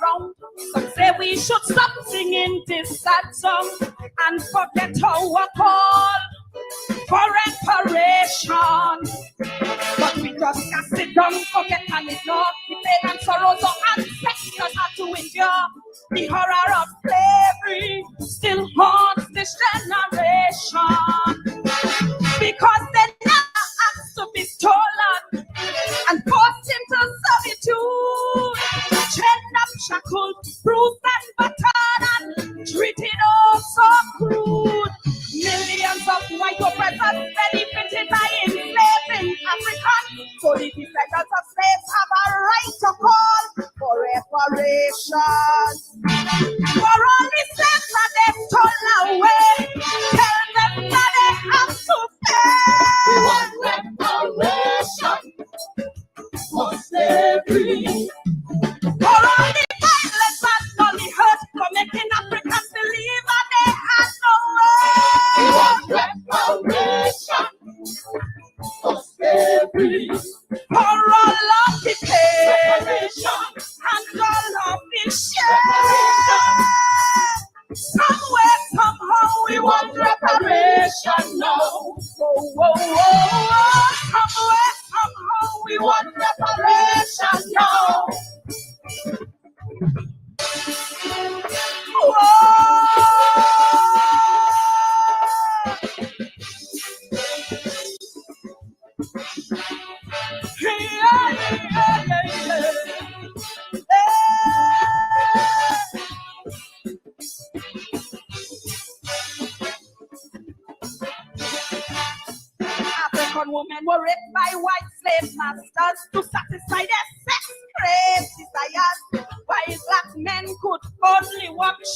around. Some say we should stop singing this sad song and forget our call for reparation. But we just cast it down, forget and ignore the pain and sorrows our ancestors had to endure. The horror of slavery still haunts this generation, because they never asked to be stolen and forced into servitude, chained up, shackled, bruised and battered, and treated oh so crude. Millions of white oppressors benefited by enslaving Africans, so the descendants of slaves have a right to call for reparations. For all the slaves that they stole away, tell them that they have to pay. We want reparation for slavery. For all the violence and all the hurt, for making Africans believe that they had no way. We want reparation for slavery. For all of the pain and all of the shame. Somewhere, somehow, we want reparation now. Oh, oh, oh, oh. Somewhere, somehow, we want reparation now. African women were raped by white slave masters to satisfy their sex-craved desires, while black men could only watch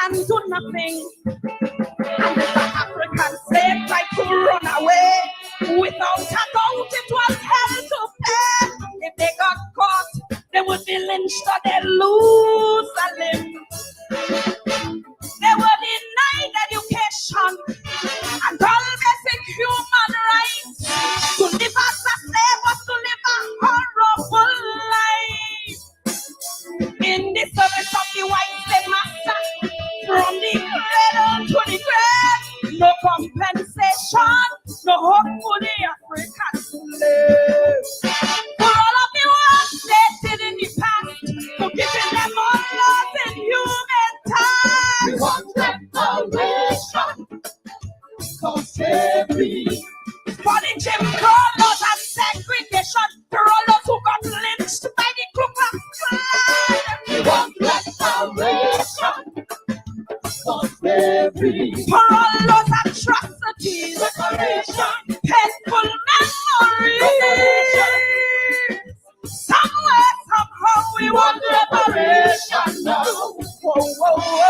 and do nothing. And the African slave tried to run away without a doubt. It was hell to pay. If they got caught, they would be lynched or they'd lose a limb. They were denied education and all basic human rights. To live as a slave was to live a horrible life in the service of the white slave master. From the cradle to the grave, no compensation, no hope for the African slave. For all of the work they did in the past, for giving them all love and human time. We want reparation for slavery. For the Jim Crow laws and segregation, for all those who got lynched by the Ku Klux Klan. We want reparation for slavery. For all those atrocities, reparation. Painful memories. Somewhere, somehow, we want reparation now. Whoa, whoa, whoa.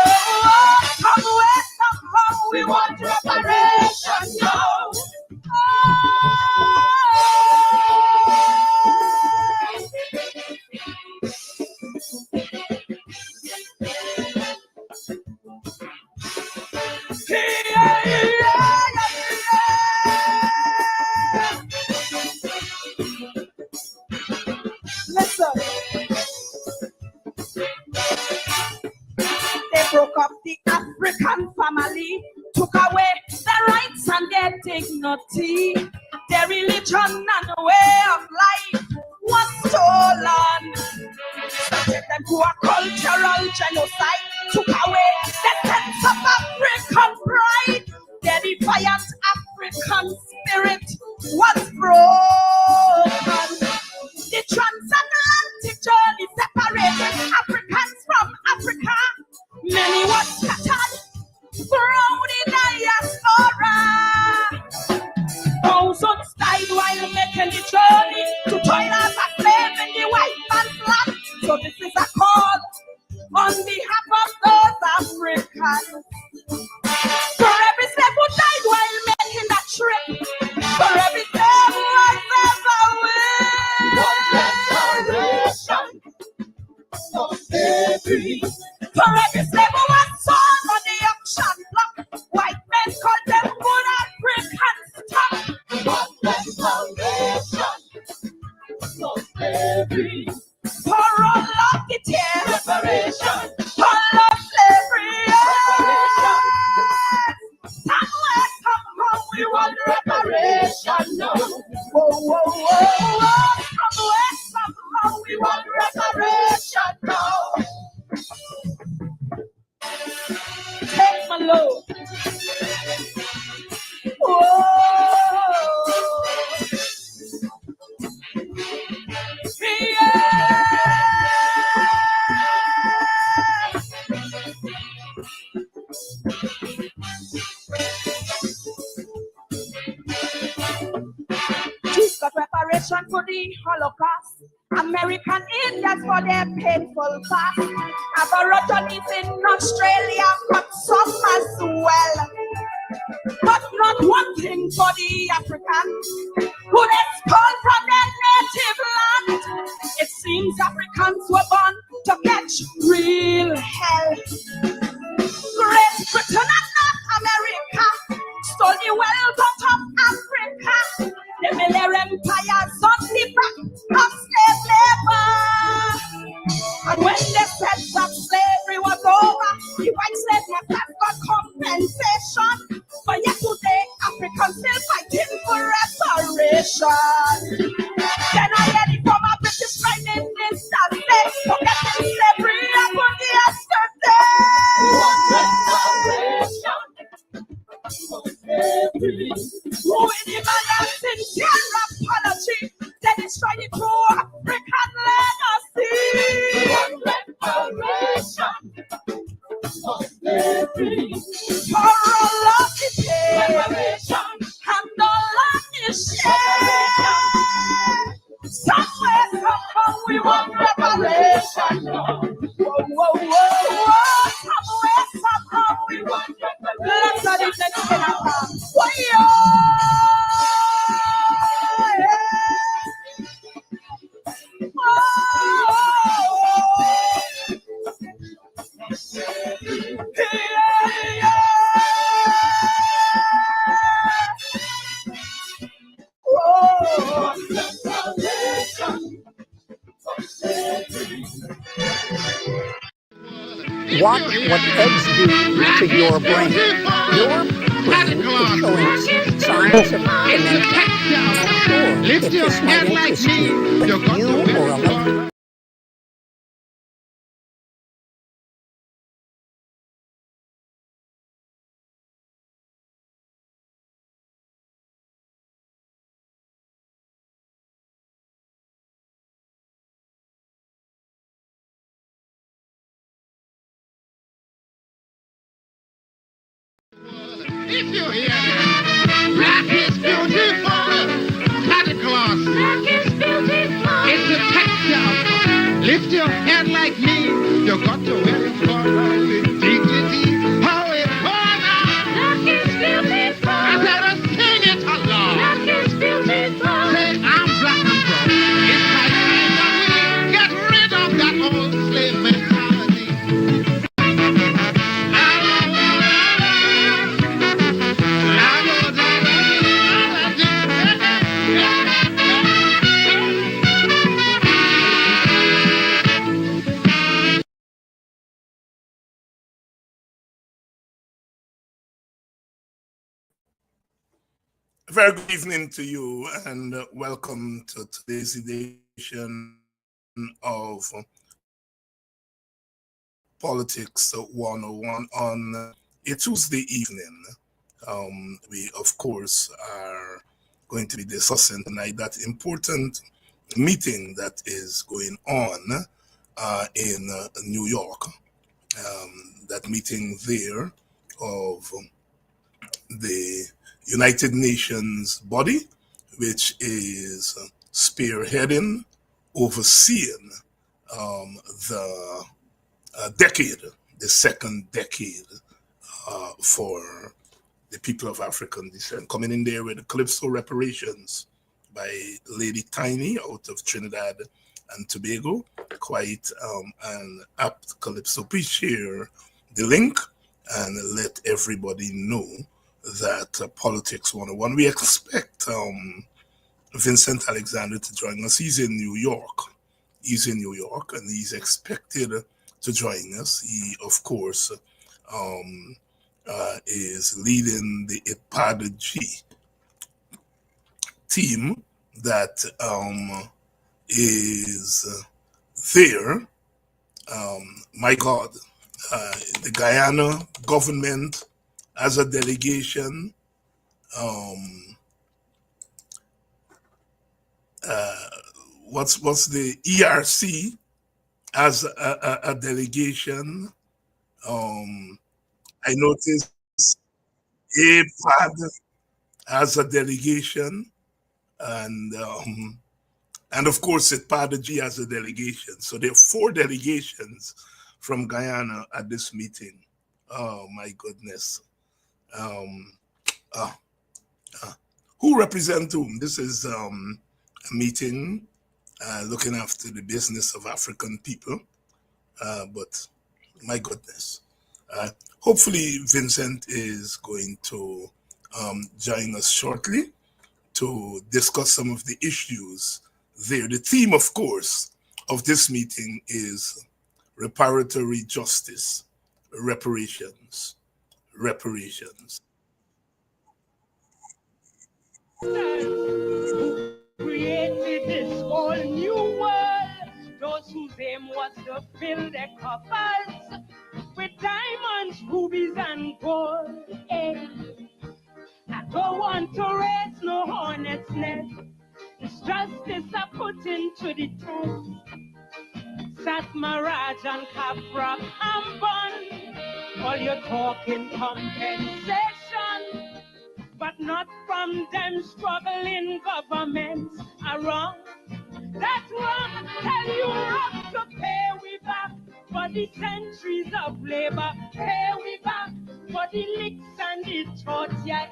Somewhere, somehow, we want reparation now. Listen, they broke up the African family, took away their rights and their dignity. Their religion and way of life was stolen. Subject them to a cultural genocide, took away the sense of African pride. Their defiant African spirit was broken. The transatlantic journey separated Africans from Africa. Many were scattered throughout the diaspora. Thousands died while making the journey to toil as a slave in the white man's land. So this is a call on behalf of those Africans. For every slave who died while making that trip, for every slave who was ever with, for every slave who was sold on the auction block, white men called them good African stock. For all of the tears low. Whoa. She's got reparation for the Holocaust. American Indians for their painful past. Aborigines in Australia got some as well. But not one thing for the African who expelled from their native land. It seems Africans were born to catch real hell. Great Britain and North America stole the wealth out of Africa. They built their empires on the back of slave labor. And when they said that slavery was over, the white slave masters got compensation. But yet today, Africans still fighting for reparation. Then I heard it from a British Prime Minister say, forgetting slavery happened yesterday. Who in the man has sincere apology, then it's trying to African legacy. Reparation for slavery, for all of the pain, and all of the shame. Somewhere, somehow we want reparation. Whoa, whoa, whoa, whoa. Somewhere, somehow we want reparation. Let's not even get up. Whoa, yeah. Watch what eggs do to your brain. Your brain is showing signs of dementia. Sure, if this might interest you, but you or a loved If you hear that, black is beautiful. Santa Claus, black is beautiful. It's a textile. Lift your head like me. You got to wear it for with dignity. How it born out. Black is beautiful. I said, sing it along. Black is beautiful. Say, I'm black and brown. It's my time that we get rid of that old slave mentality. Very good evening to you, and welcome to today's edition of Politics 101 on a Tuesday evening. We, of course, are going to be discussing tonight that important meeting that is going on in New York. That meeting there of the United Nations body, which is spearheading, overseeing the decade, the second decade for the people of African descent. Coming in there with the Calypso reparations by Lady Tiny out of Trinidad and Tobago. Quite an apt Calypso. Please share the link and let everybody know that Politics 101. We expect Vincent Alexander to join us. He's in New York. And he's expected to join us. He, of course, is leading the IPAD-G team that is there. My God, the Guyana government as a delegation, what's the ERC as a delegation. I noticed APAD as a delegation, and of course IPADG as a delegation. So there are 4 delegations from Guyana at this meeting. Oh my goodness. Who represent whom? This is a meeting looking after the business of African people. But my goodness. Hopefully Vincent is going to join us shortly to discuss some of the issues there. The theme, of course, of this meeting is reparatory justice, reparations. Who created this whole new world? Those whose aim was to fill their coffers with diamonds, rubies, and gold. Hey, I don't want to raise no hornet's nest. It's justice I put into the test. Satmaraj and Kafra and Bun, all your talking compensation, but not from them struggling governments are wrong. That's wrong. Tell Europe to pay we back for the centuries of labor. Pay we back for the licks and the torture.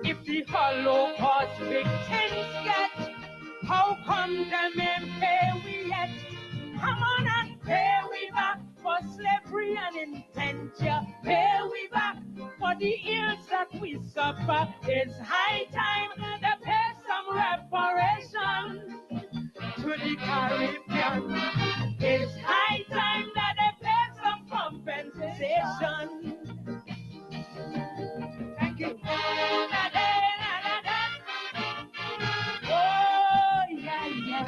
If the Holocaust victims get, how come them ain't pay we yet? Come on and pay we back for slavery and indenture. Pay we back for the ills that we suffer. It's high time to pay some reparation to the Caribbean. It's high time that they pay some compensation. Thank you. Oh, yeah, yeah.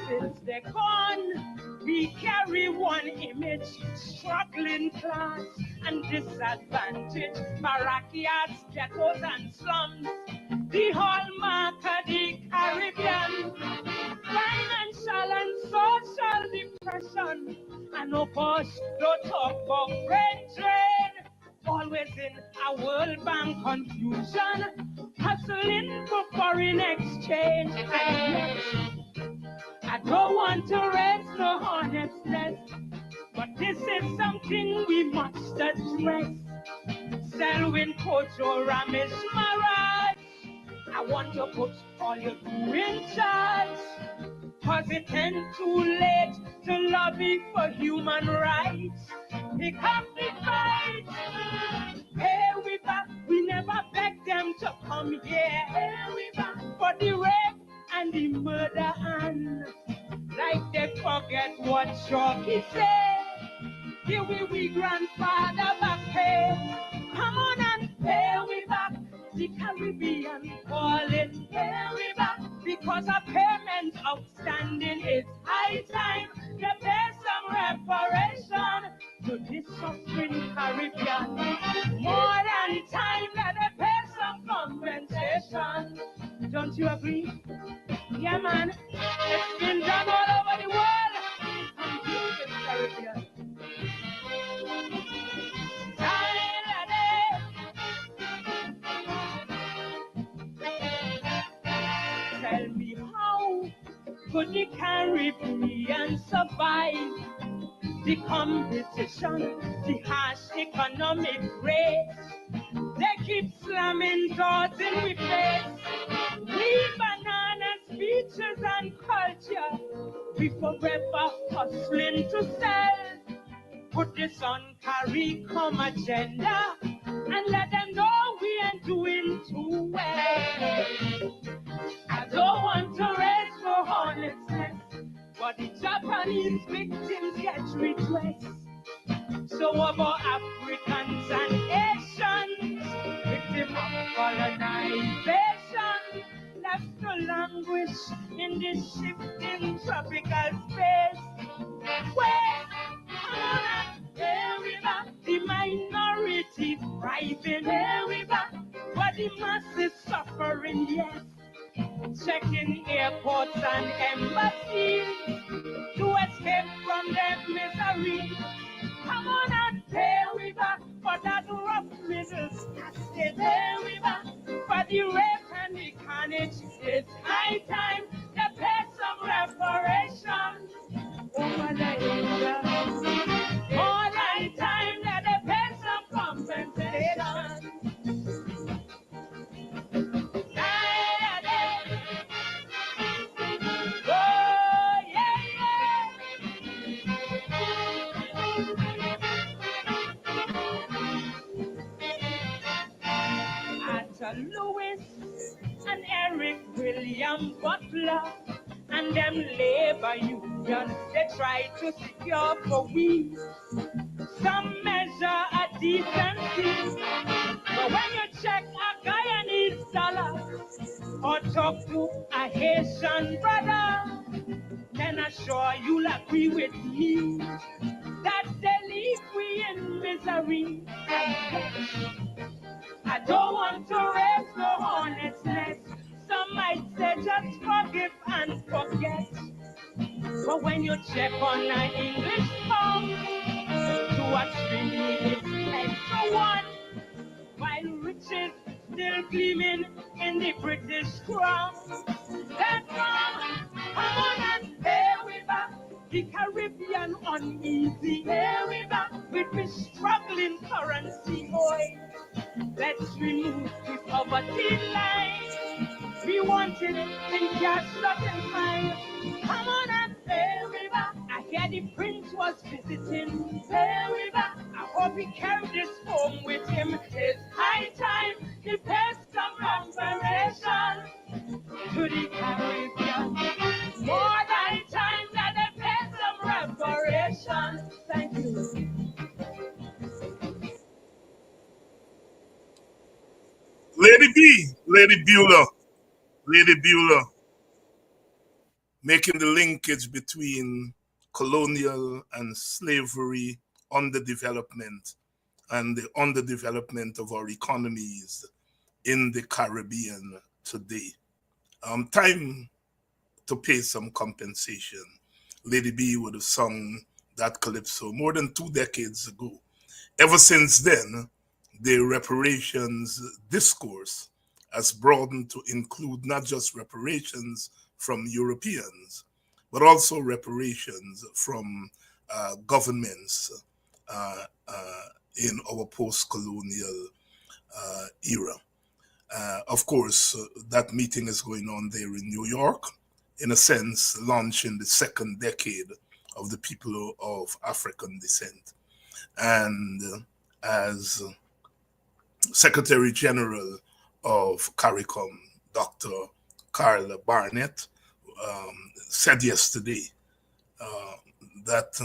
Since they're gone, we carry one image, struggling class and disadvantaged, barrackyards, ghettos and slums, the hallmark of the Caribbean, financial and social depression, and no push, no talk about brain drain, always in a World Bank confusion, hustling for foreign exchange, and yet I don't want to raise no hornet's nest, but this is something we must address. Selwyn Kojo Ramesh Maharaj, I want to put all you do in charge, cause it ain't too late to lobby for human rights. Pick up the fight, pay we back, we never begged them to come here. Pay we back for the rape and the murder, and like they forget what Shoki said. Give we grandfather back pay. Come on and pay we back. The Caribbean calling, pay we back. Because a payment outstanding, it's high time to pay some reparation to this suffering Caribbean. More than time that they pay some compensation. Don't you agree? Yeah, man. It's been done all over the world. I'm beautiful Caribbean. Tell me how could the Caribbean survive the competition, the harsh economic race? They keep slamming doors in we face. We bananas, beaches and culture, we forever hustling to sell. Put this on CARICOM agenda and let them know we ain't doing too well. I don't want to raise no hornet's nest, but the Japanese victims get redressed. So about Africans and Asians, victims of colonization, left to languish in this shifting tropical space. Where the minority thriving, but the masses suffering, yes. Checking airports and embassies to escape from their misery. Come on and pay we back for that rough middle class. Pay we back for the rape and the carnage. It's high time to pay some reparations. Over the India. All high time that they pay some compensation. Oh, yeah, yeah. Arthur Lewis and Eric William Butler and them labor unions, they try to secure for we some measure of decency. But when you check a Guyanese dollar or talk to a Haitian brother, then I'm sure you'll agree with me that they leave we in misery. I don't want to raise no hornet's nest. Some might say just forgive and forget. But when you check on an English pound, to a three is 10 to 1, while riches still gleaming in the British crown. That's wrong. Come on and pay we back. The Caribbean uneasy. Pay we back with the struggling currency, boy. Let's remove the poverty line. We want it in cash, not in fine. Come on and pay we back. I hear the prince was visiting. Pay we back. I hope he carried this home with him. It's high time he pays some reparation to the Caribbean. More than time that they pay some reparation. Thank you. Lady B, Lady Beulah, making the linkage between colonial and slavery underdevelopment and the underdevelopment of our economies in the Caribbean today. Time to pay some compensation. Lady B would have sung that calypso more than 2 decades ago. Ever since then, the reparations discourse has broadened to include not just reparations from Europeans, but also reparations from governments in our post-colonial era. Of course, that meeting is going on there in New York, in a sense, launching the second decade of the people of African descent. And as Secretary General of CARICOM, Dr. Carla Barnett, said yesterday that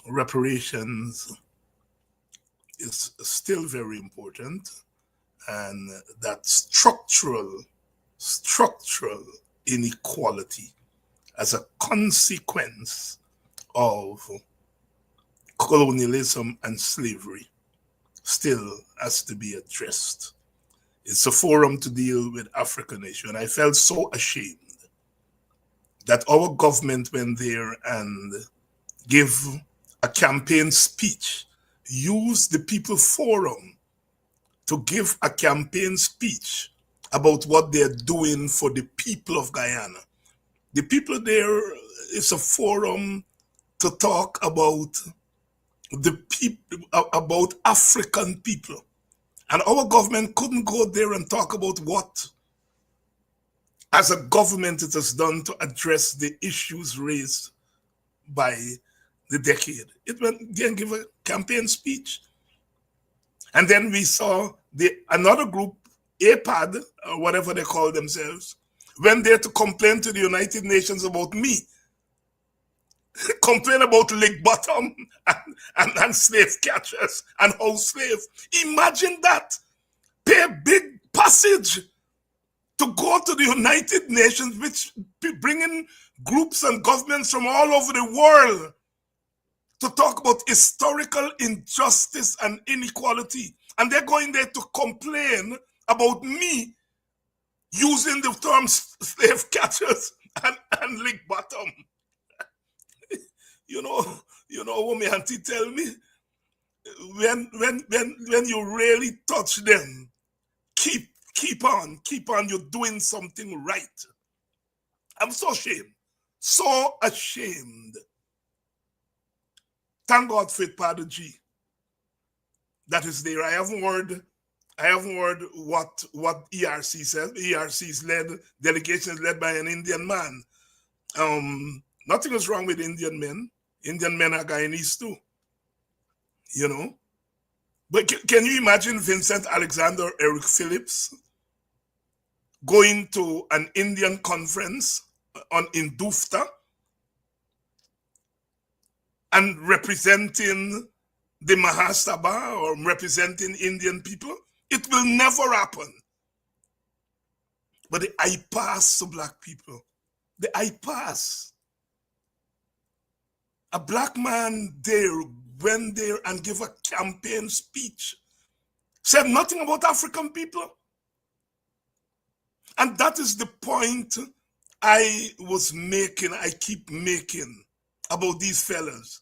reparations is still very important, and that structural inequality as a consequence of colonialism and slavery still has to be addressed. It's a forum to deal with African issue, and I felt so ashamed that our government went there and gave a campaign speech, used the People Forum to give a campaign speech about what they're doing for the people of Guyana. The people there is a forum to talk about the people, about African people. And our government couldn't go there and talk about what, as a government, it has done to address the issues raised by the decade. It went there and give a campaign speech. And then we saw another group, APAD, or whatever they call themselves, went there to complain to the United Nations about me. Complain about Lake Bottom and slave catchers and house slave. Imagine that. Pay big passage to go to the United Nations, which bringing groups and governments from all over the world to talk about historical injustice and inequality. And they're going there to complain about me using the term slave catchers and lick bottom. You know what my auntie tell me? When you really touch them, keep on, you're doing something right. I'm so ashamed. Thank God for Father G. That is there. I haven't heard what ERC says. ERC's delegation is led by an Indian man. Nothing is wrong with Indian men. Indian men are Guyanese too. You know? But can you imagine Vincent Alexander, Eric Phillips going to an Indian conference in Dufta and representing the Mahasabha or representing Indian people? It will never happen. But the I-pass to black people. The I-pass. A black man there went there and gave a campaign speech. Said nothing about African people. And that is the point I keep making about these fellas.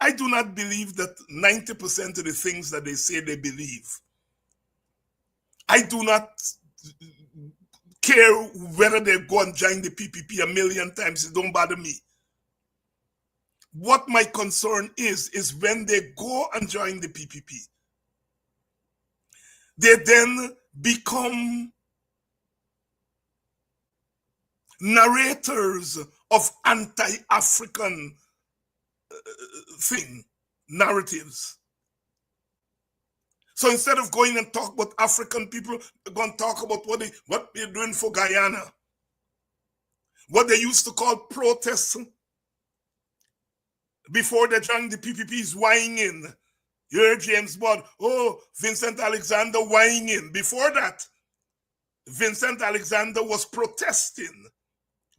I do not believe that 90% of the things that they say they believe. I do not care whether they go and join the PPP a million times. It don't bother me. What my concern is when they go and join the PPP, they then become narrators of anti-African narratives. So instead of going and talk about African people, they're going to talk about what they're doing for Guyana. What they used to call protests before they joined the PPP is weighing in. You heard James Bond, Vincent Alexander weighing in. Before that, Vincent Alexander was protesting,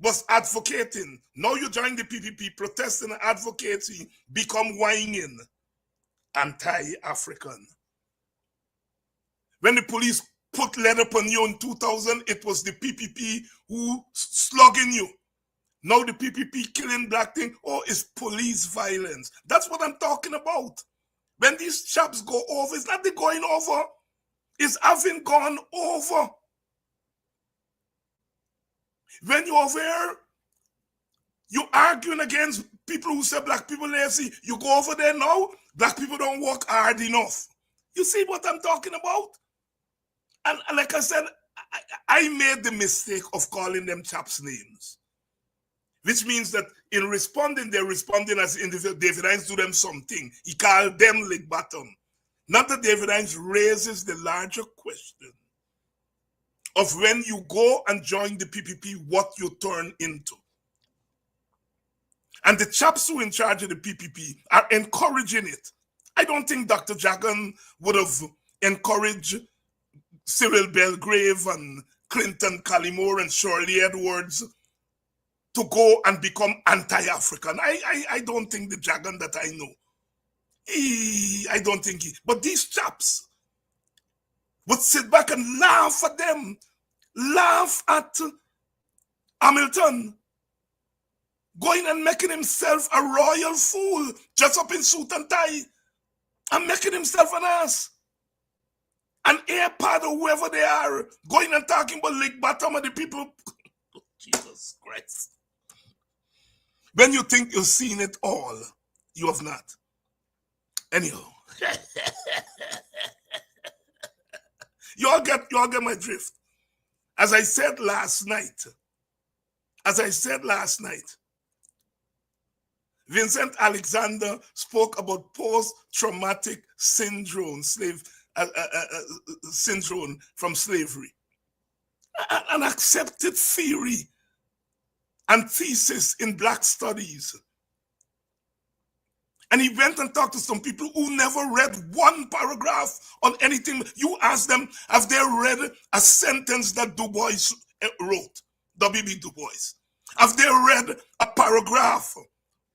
was advocating. Now you join the PPP, protesting and advocating, become weighing in. Anti-African. When the police put lead upon you in 2000, it was the PPP who slugging you. Now the PPP killing black thing, it's police violence. That's what I'm talking about. When these chaps go over, it's not the going over, it's having gone over. When you're over here, you're arguing against people who say black people lazy. You go over there now, black people don't work hard enough. You see what I'm talking about? And like I said, I made the mistake of calling them chaps' names. Which means that in responding, they're responding as individual. David Hines do them something. He called them lick bottom. Not that David Hines raises the larger question of when you go and join the PPP, what you turn into. And the chaps who are in charge of the PPP are encouraging it. I don't think Dr. Jagan would have encouraged Cyril Belgrave and Clinton Collymore and Shirley Edwards to go and become anti-African. I don't think the Jagan that I know. I don't think he. But these chaps would sit back and laugh at them. Laugh at Hamilton going and making himself a royal fool, just up in suit and tie, and making himself an ass. An AirPod or whoever they are, going and talking about lick bottom of the people. Jesus Christ. When you think you've seen it all, you have not. Anyhow. you all get my drift. As I said last night, Vincent Alexander spoke about post-traumatic syndrome, syndrome from slavery. An accepted theory and thesis in black studies. And he went and talked to some people who never read one paragraph on anything. You ask them, have they read a sentence that Du Bois wrote? W.B. Du Bois. Have they read a paragraph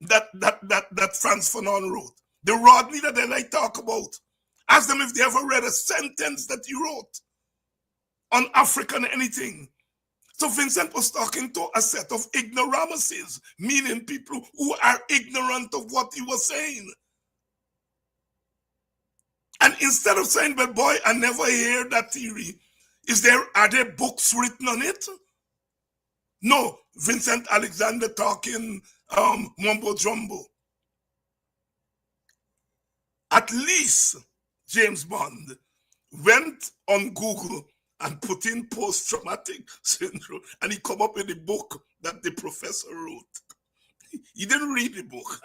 that Franz Fanon wrote? The Rodney that they like talk about. Ask them if they ever read a sentence that he wrote on African anything. So Vincent was talking to a set of ignoramuses, meaning people who are ignorant of what he was saying. And instead of saying, well, boy, I never heard that theory, are there books written on it? No, Vincent Alexander talking mumbo jumbo. At least James Bond went on Google and put in post-traumatic syndrome, and he come up with a book that the professor wrote. He didn't read the book,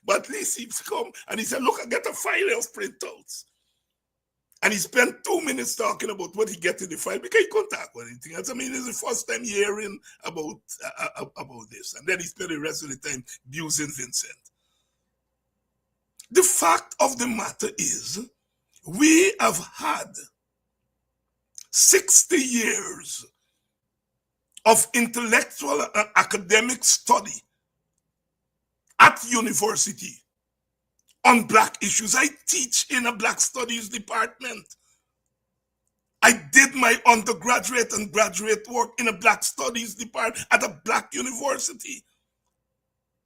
but at least he's come and he said, look, I get a file of printouts. And he spent 2 minutes talking about what he get in the file because he couldn't talk about anything else. I mean, it's the first time hearing about this. And then he spent the rest of the time abusing Vincent. The fact of the matter is, we have had 60 years of intellectual and academic study at university on Black issues. I teach in a Black Studies department. I did my undergraduate and graduate work in a Black Studies department at a Black university.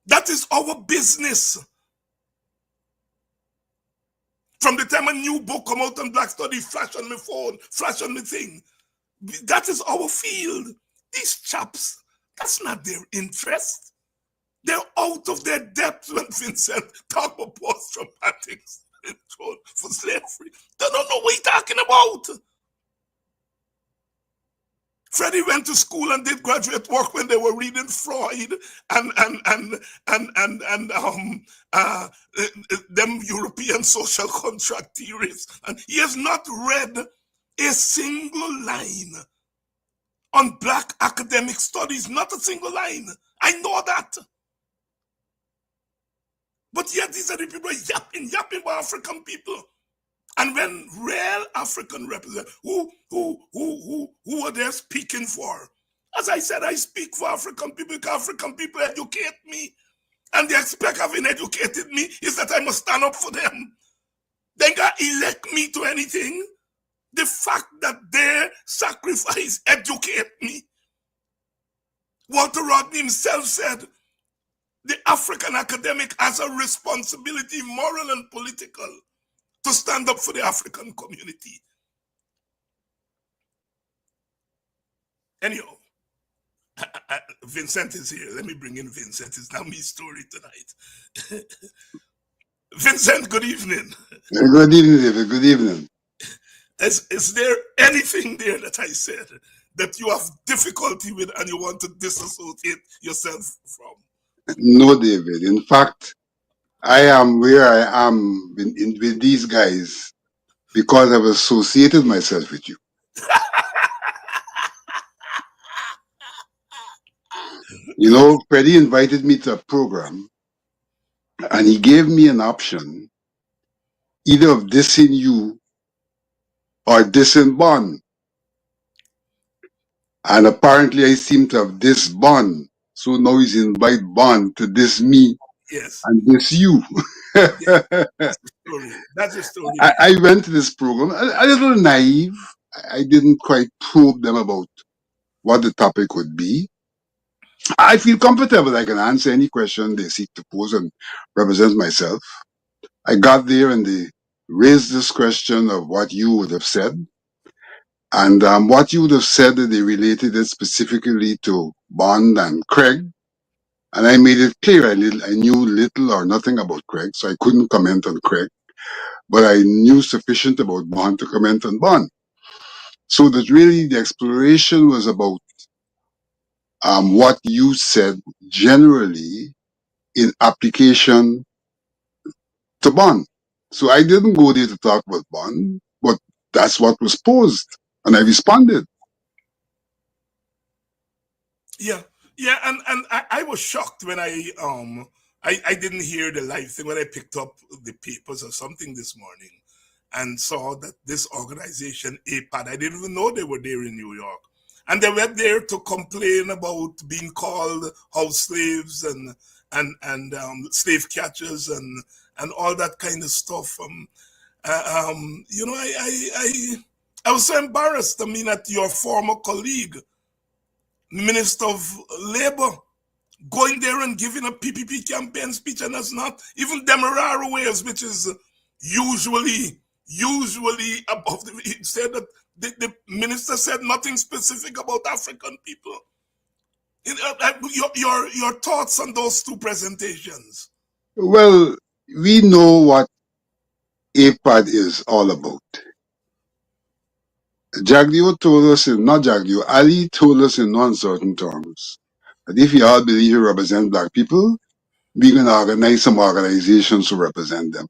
That is our business. From the time a new book come out on Black Studies, flash on my phone, flash on the thing. That is our field. These chaps, that's not their interest. They're out of their depth when Vincent talk about post-traumatic syndrome for slavery. They don't know what he's talking about. Freddie went to school and did graduate work when they were reading Freud and them European social contract theories. And he has not read a single line on Black academic studies, not a single line. I know that. But yet these are the people yapping about African people. And when real African representatives, who are they speaking for? As I said, I speak for African people because African people educate me. And the expect of having educated me is that I must stand up for them. They can't elect me to anything. The fact that their sacrifice educate me. Walter Rodney himself said, the African academic has a responsibility, moral and political, to stand up for the African community. Anyhow, Vincent is here. Let me bring in Vincent. It's now my story tonight. Vincent, good evening. Good evening, David. Good evening. Is there anything there that I said that you have difficulty with and you want to disassociate yourself from? No, David. In fact, I am where I am with these guys because I've associated myself with you. You know, Freddie invited me to a program and he gave me an option either of dissing you or dissing Bond. And apparently I seem to have dissed Bond. So now he's invite Bond to diss me Yes. and diss you. Yeah, that's the story. That's the story. I went to this program a little naive. I didn't quite probe them about what the topic would be. I feel comfortable. I can answer any question they seek to pose and represent myself. I got there and they raised this question of what you would have said. And what you would have said, that they related it specifically to Bond and Craig. And I made it clear I knew little or nothing about Craig, so I couldn't comment on Craig. But I knew sufficient about Bond to comment on Bond. So that really the exploration was about what you said generally in application to Bond. So I didn't go there to talk about Bond, but that's what was posed, and I responded. Yeah, and I was shocked when I I didn't hear the live thing when I picked up the papers or something this morning and saw that this organization, APAD, I didn't even know they were there in New York. And they were there to complain about being called house slaves and slave catchers and all that kind of stuff. You know, I was so embarrassed. I mean, at your former colleague, Minister of Labor, going there and giving a PPP campaign speech, and that's not even Demerara Wales, which is usually above the. He said that the minister said nothing specific about African people. Your thoughts on those two presentations? Well, we know what APAD is all about. Jagdeo told us, not Jagdeo, Ali told us in no uncertain terms that if you all believe you represent black people, we're going to organize some organizations to represent them.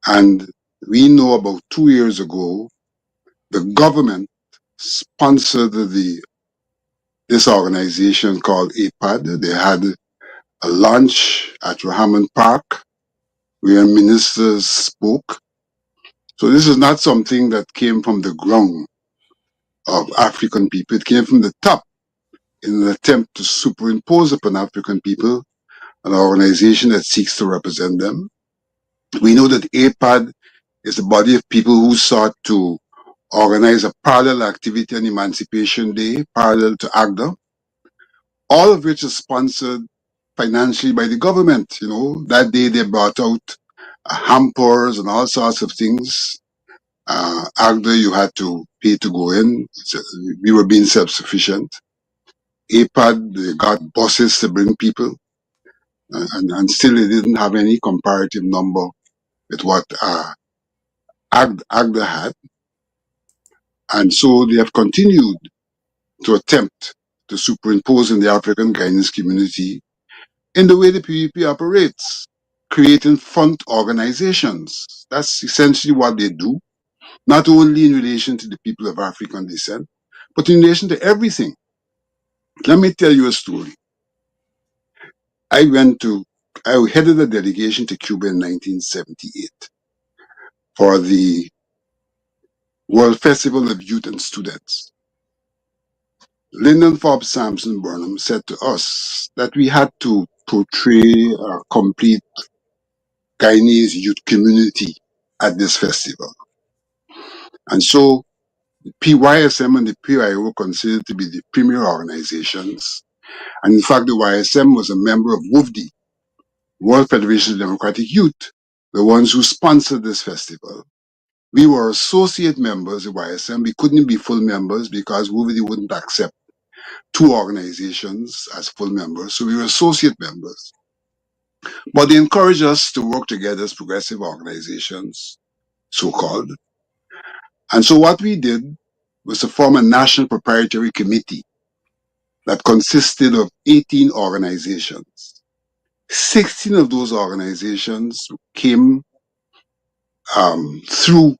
And we know about 2 years ago, the government sponsored this organization called APAD. They had a lunch at Rahamond Park where ministers spoke. So this is not something that came from the ground of African people. It came from the top in an attempt to superimpose upon African people an organization that seeks to represent them. We know that APAD is a body of people who sought to organize a parallel activity on Emancipation Day, parallel to AGDA, all of which is sponsored financially by the government. You know, that day they brought out hampers and all sorts of things. AGDA, you had to pay to go in. So we were being self-sufficient. APAD, they got buses to bring people, and still they didn't have any comparative number with what AGDA had. And so they have continued to attempt to superimpose in the African guidance community in the way the PVP operates, creating front organizations. That's essentially what they do, not only in relation to the people of African descent, but in relation to everything. Let me tell you a story. I headed a delegation to Cuba in 1978 for the World Festival of Youth and Students. Lyndon Forbes Sampson Burnham said to us that we had to portray a complete Guyanese youth community at this festival. And so the PYSM and the PIO were considered to be the premier organizations. And in fact, the YSM was a member of WFD, World Federation of Democratic Youth, the ones who sponsored this festival. We were associate members of YSM. We couldn't be full members because WFD wouldn't accept two organizations as full members. So we were associate members. But they encouraged us to work together as progressive organizations, so-called. And so what we did was to form a national proprietary committee that consisted of 18 organizations. 16 of those organizations came through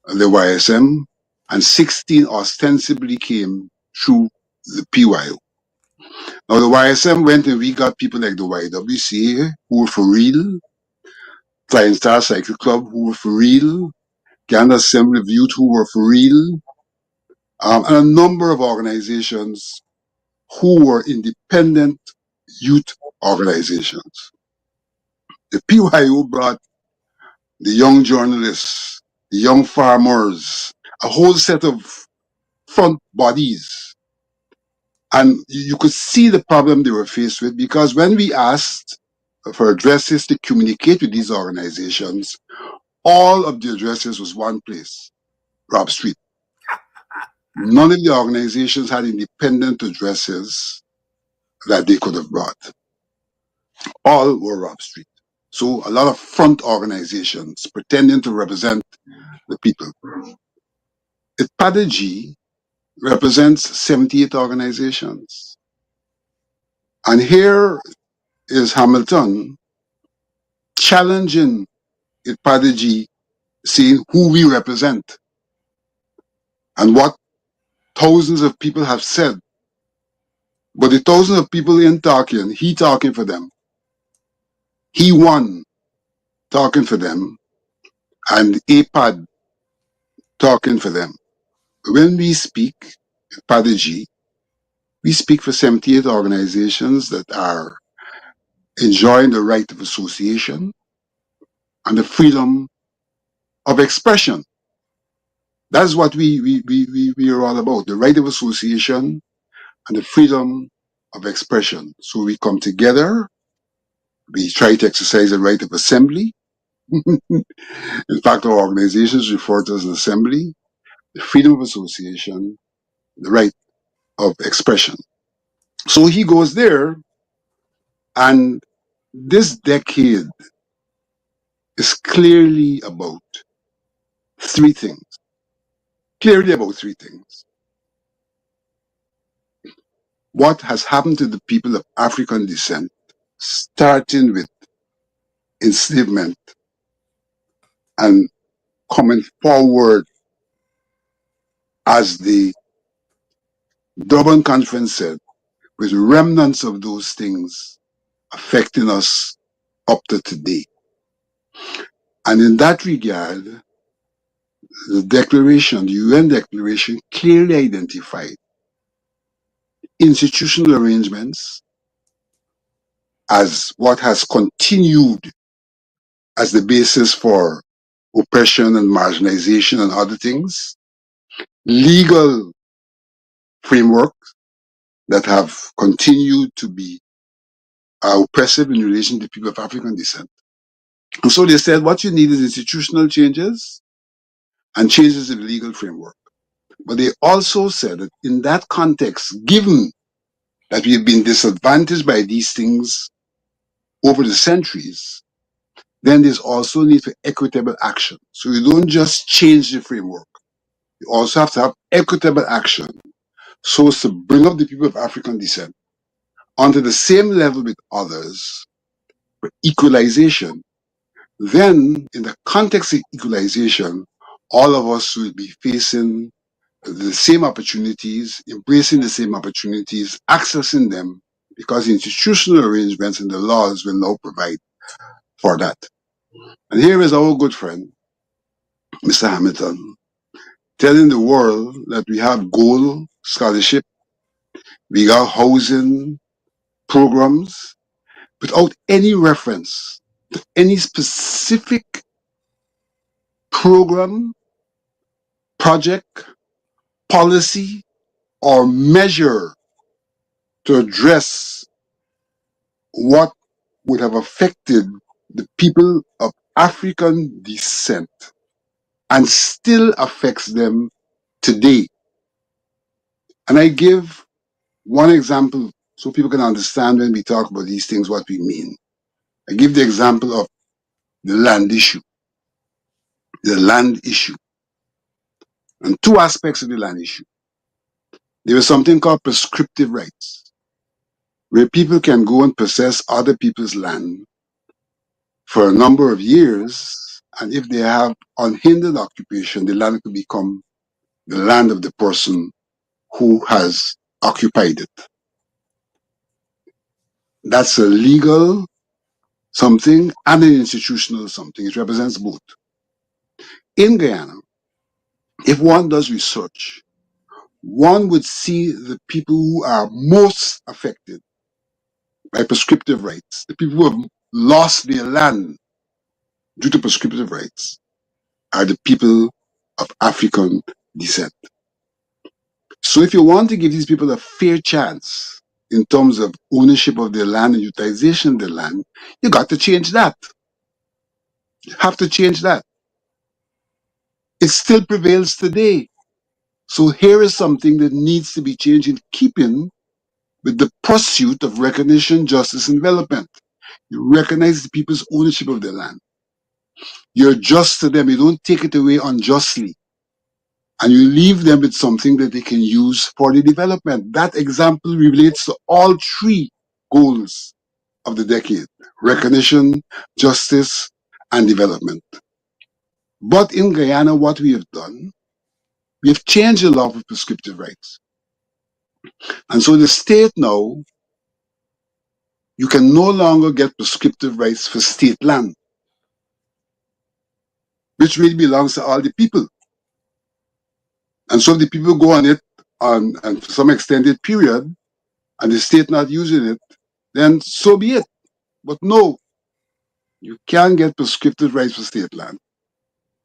the YSM, and 16 ostensibly came through the PYO. Now the YSM went and we got people like the YWCA who were for real, Flying Star Cycle Club who were for real, Ghana Assembly of Youth who were for real, and a number of organizations who were independent youth organizations. The PYO brought the young journalists, the young farmers, a whole set of front bodies. And you could see the problem they were faced with, because when we asked for addresses to communicate with these organizations, all of the addresses was one place, Rob Street. None of the organizations had independent addresses that they could have brought. All were Rob Street. So a lot of front organizations pretending to represent the people. IPADG represents 78 organizations. And here is Hamilton challenging IPADG, saying who we represent and what thousands of people have said. But the thousands of people ain't talking, he talking for them. He won talking for them and APAD talking for them. When we speak, Padaji, we speak for 78 organizations that are enjoying the right of association and the freedom of expression. That's what we are all about, the right of association and the freedom of expression. So we come together, we try to exercise the right of assembly. In fact, our organizations refer to as an assembly, the freedom of association, the right of expression. So he goes there, and this decade is clearly about three things. Clearly about three things. What has happened to the people of African descent, starting with enslavement and coming forward as the Durban Conference said, with remnants of those things affecting us up to today. And in that regard, the declaration, the UN declaration, clearly identified institutional arrangements as what has continued as the basis for oppression and marginalization and other things, legal frameworks that have continued to be oppressive in relation to people of African descent. And so they said what you need is institutional changes and changes in the legal framework. But they also said that in that context, given that we have been disadvantaged by these things over the centuries, then there's also need for equitable action. So you don't just change the framework. You also have to have equitable action so as to bring up the people of African descent onto the same level with others for equalization. Then, in the context of equalization, all of us will be facing the same opportunities, embracing the same opportunities, accessing them, because the institutional arrangements and the laws will now provide for that. And here is our good friend, Mr. Hamilton, telling the world that we have gold scholarship, we got housing programs, without any reference to any specific program, project, policy, or measure to address what would have affected the people of African descent and still affects them today. And I give one example so people can understand when we talk about these things what we mean. I give the example of the land issue. The land issue. And two aspects of the land issue. There is something called prescriptive rights, where people can go and possess other people's land for a number of years, and if they have unhindered occupation, the land could become the land of the person who has occupied it. That's a legal something and an institutional something. It represents both. In Guyana, if one does research, one would see the people who are most affected by prescriptive rights, the people who have lost their land due to prescriptive rights, are the people of African descent. So if you want to give these people a fair chance in terms of ownership of their land and utilization of their land, you got to change that. You have to change that. It still prevails today. So here is something that needs to be changed in keeping with the pursuit of recognition, justice, and development. You recognize the people's ownership of their land. You're just to them. You don't take it away unjustly. And you leave them with something that they can use for the development. That example relates to all three goals of the decade: recognition, justice, and development. But in Guyana, what we have done, we have changed the law for prescriptive rights. And so the state now you can no longer get prescriptive rights for state land, which really belongs to all the people. And so if the people go on it and for some extended period, and the state not using it, then so be it. But no, you can't get prescriptive rights for state land.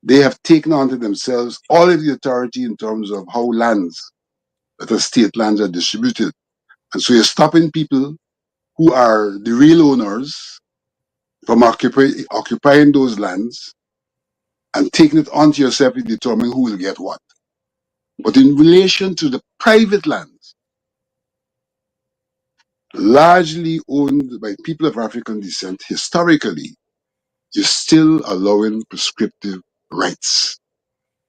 They have taken onto themselves all of the authority in terms of how lands, that are state lands, are distributed. And so you're stopping people who are the real owners from occupying those lands and taking it onto yourself to determine who will get what. But in relation to the private lands, largely owned by people of African descent historically, you're still allowing prescriptive rights.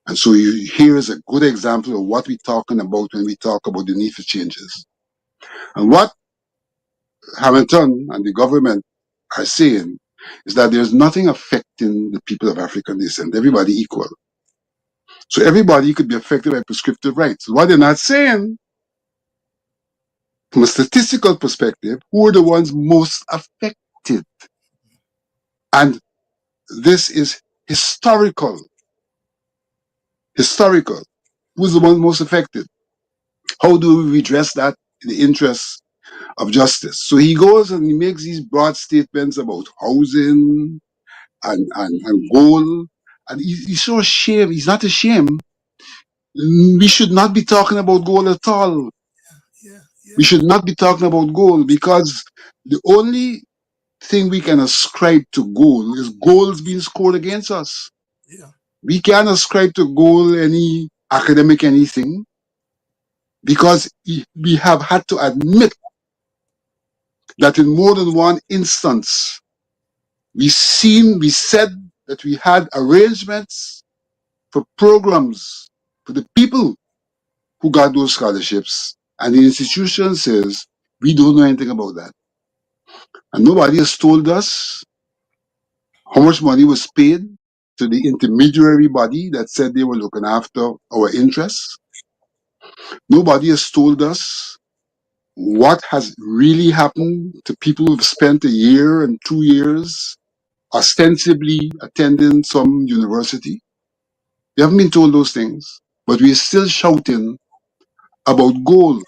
And so here is a good example of what we're talking about when we talk about the need for changes. And what Hamilton and the government are saying is that there's nothing affecting the people of African descent. Everybody equal. So everybody could be affected by prescriptive rights. What they're not saying, from a statistical perspective, who are the ones most affected? And this is historical. Historical. Who's the one most affected? How do we redress that in the interests of justice? So he goes and he makes these broad statements about housing and gold. And he's so ashamed. He's not ashamed. We should not be talking about gold at all. Yeah, We yeah, should not be talking about gold, because the only thing we can ascribe to gold is gold's being scored against us. yeah, We can't ascribe to gold any academic anything, because we have had to admit that in more than one instance, we said that we had arrangements for programs for the people who got those scholarships, and the institution says we don't know anything about that. And nobody has told us how much money was paid to the intermediary body that said they were looking after our interests. Nobody has told us what has really happened to people who've spent a year and 2 years ostensibly attending some university. We haven't been told those things, but we're still shouting about gold.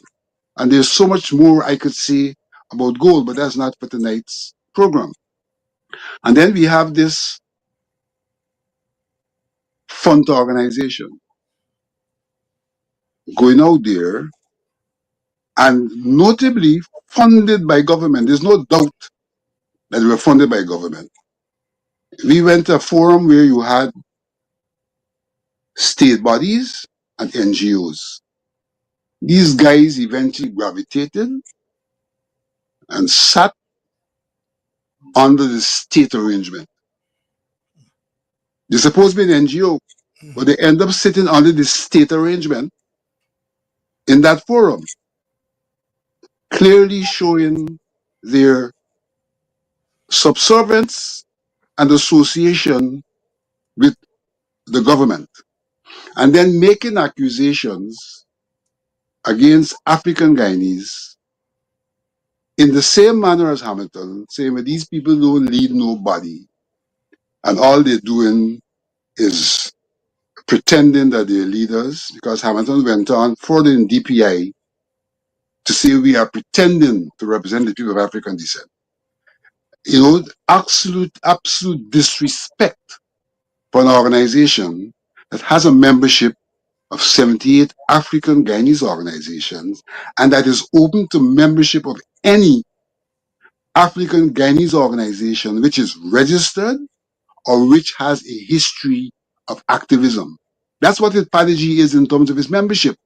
And there's so much more I could say about gold, but that's not for tonight's program. And then we have this fund organization going out there and notably funded by government. There's no doubt that they were funded by government. We went to a forum where you had state bodies and NGOs. These guys eventually gravitated and sat under the state arrangement. They're supposed to be an NGO, but they end up sitting under the state arrangement in that forum, clearly showing their subservience and association with the government, and then making accusations against African Guyanese in the same manner as Hamilton, saying that these people don't lead nobody, and all they're doing is pretending that they're leaders, because Hamilton went on further in DPI to say we are pretending to represent the people of African descent. You know, absolute disrespect for an organization that has a membership of 78 African Guyanese organizations, and that is open to membership of any African Guyanese organization which is registered or which has a history of activism. That's what Padiji is in terms of its membership.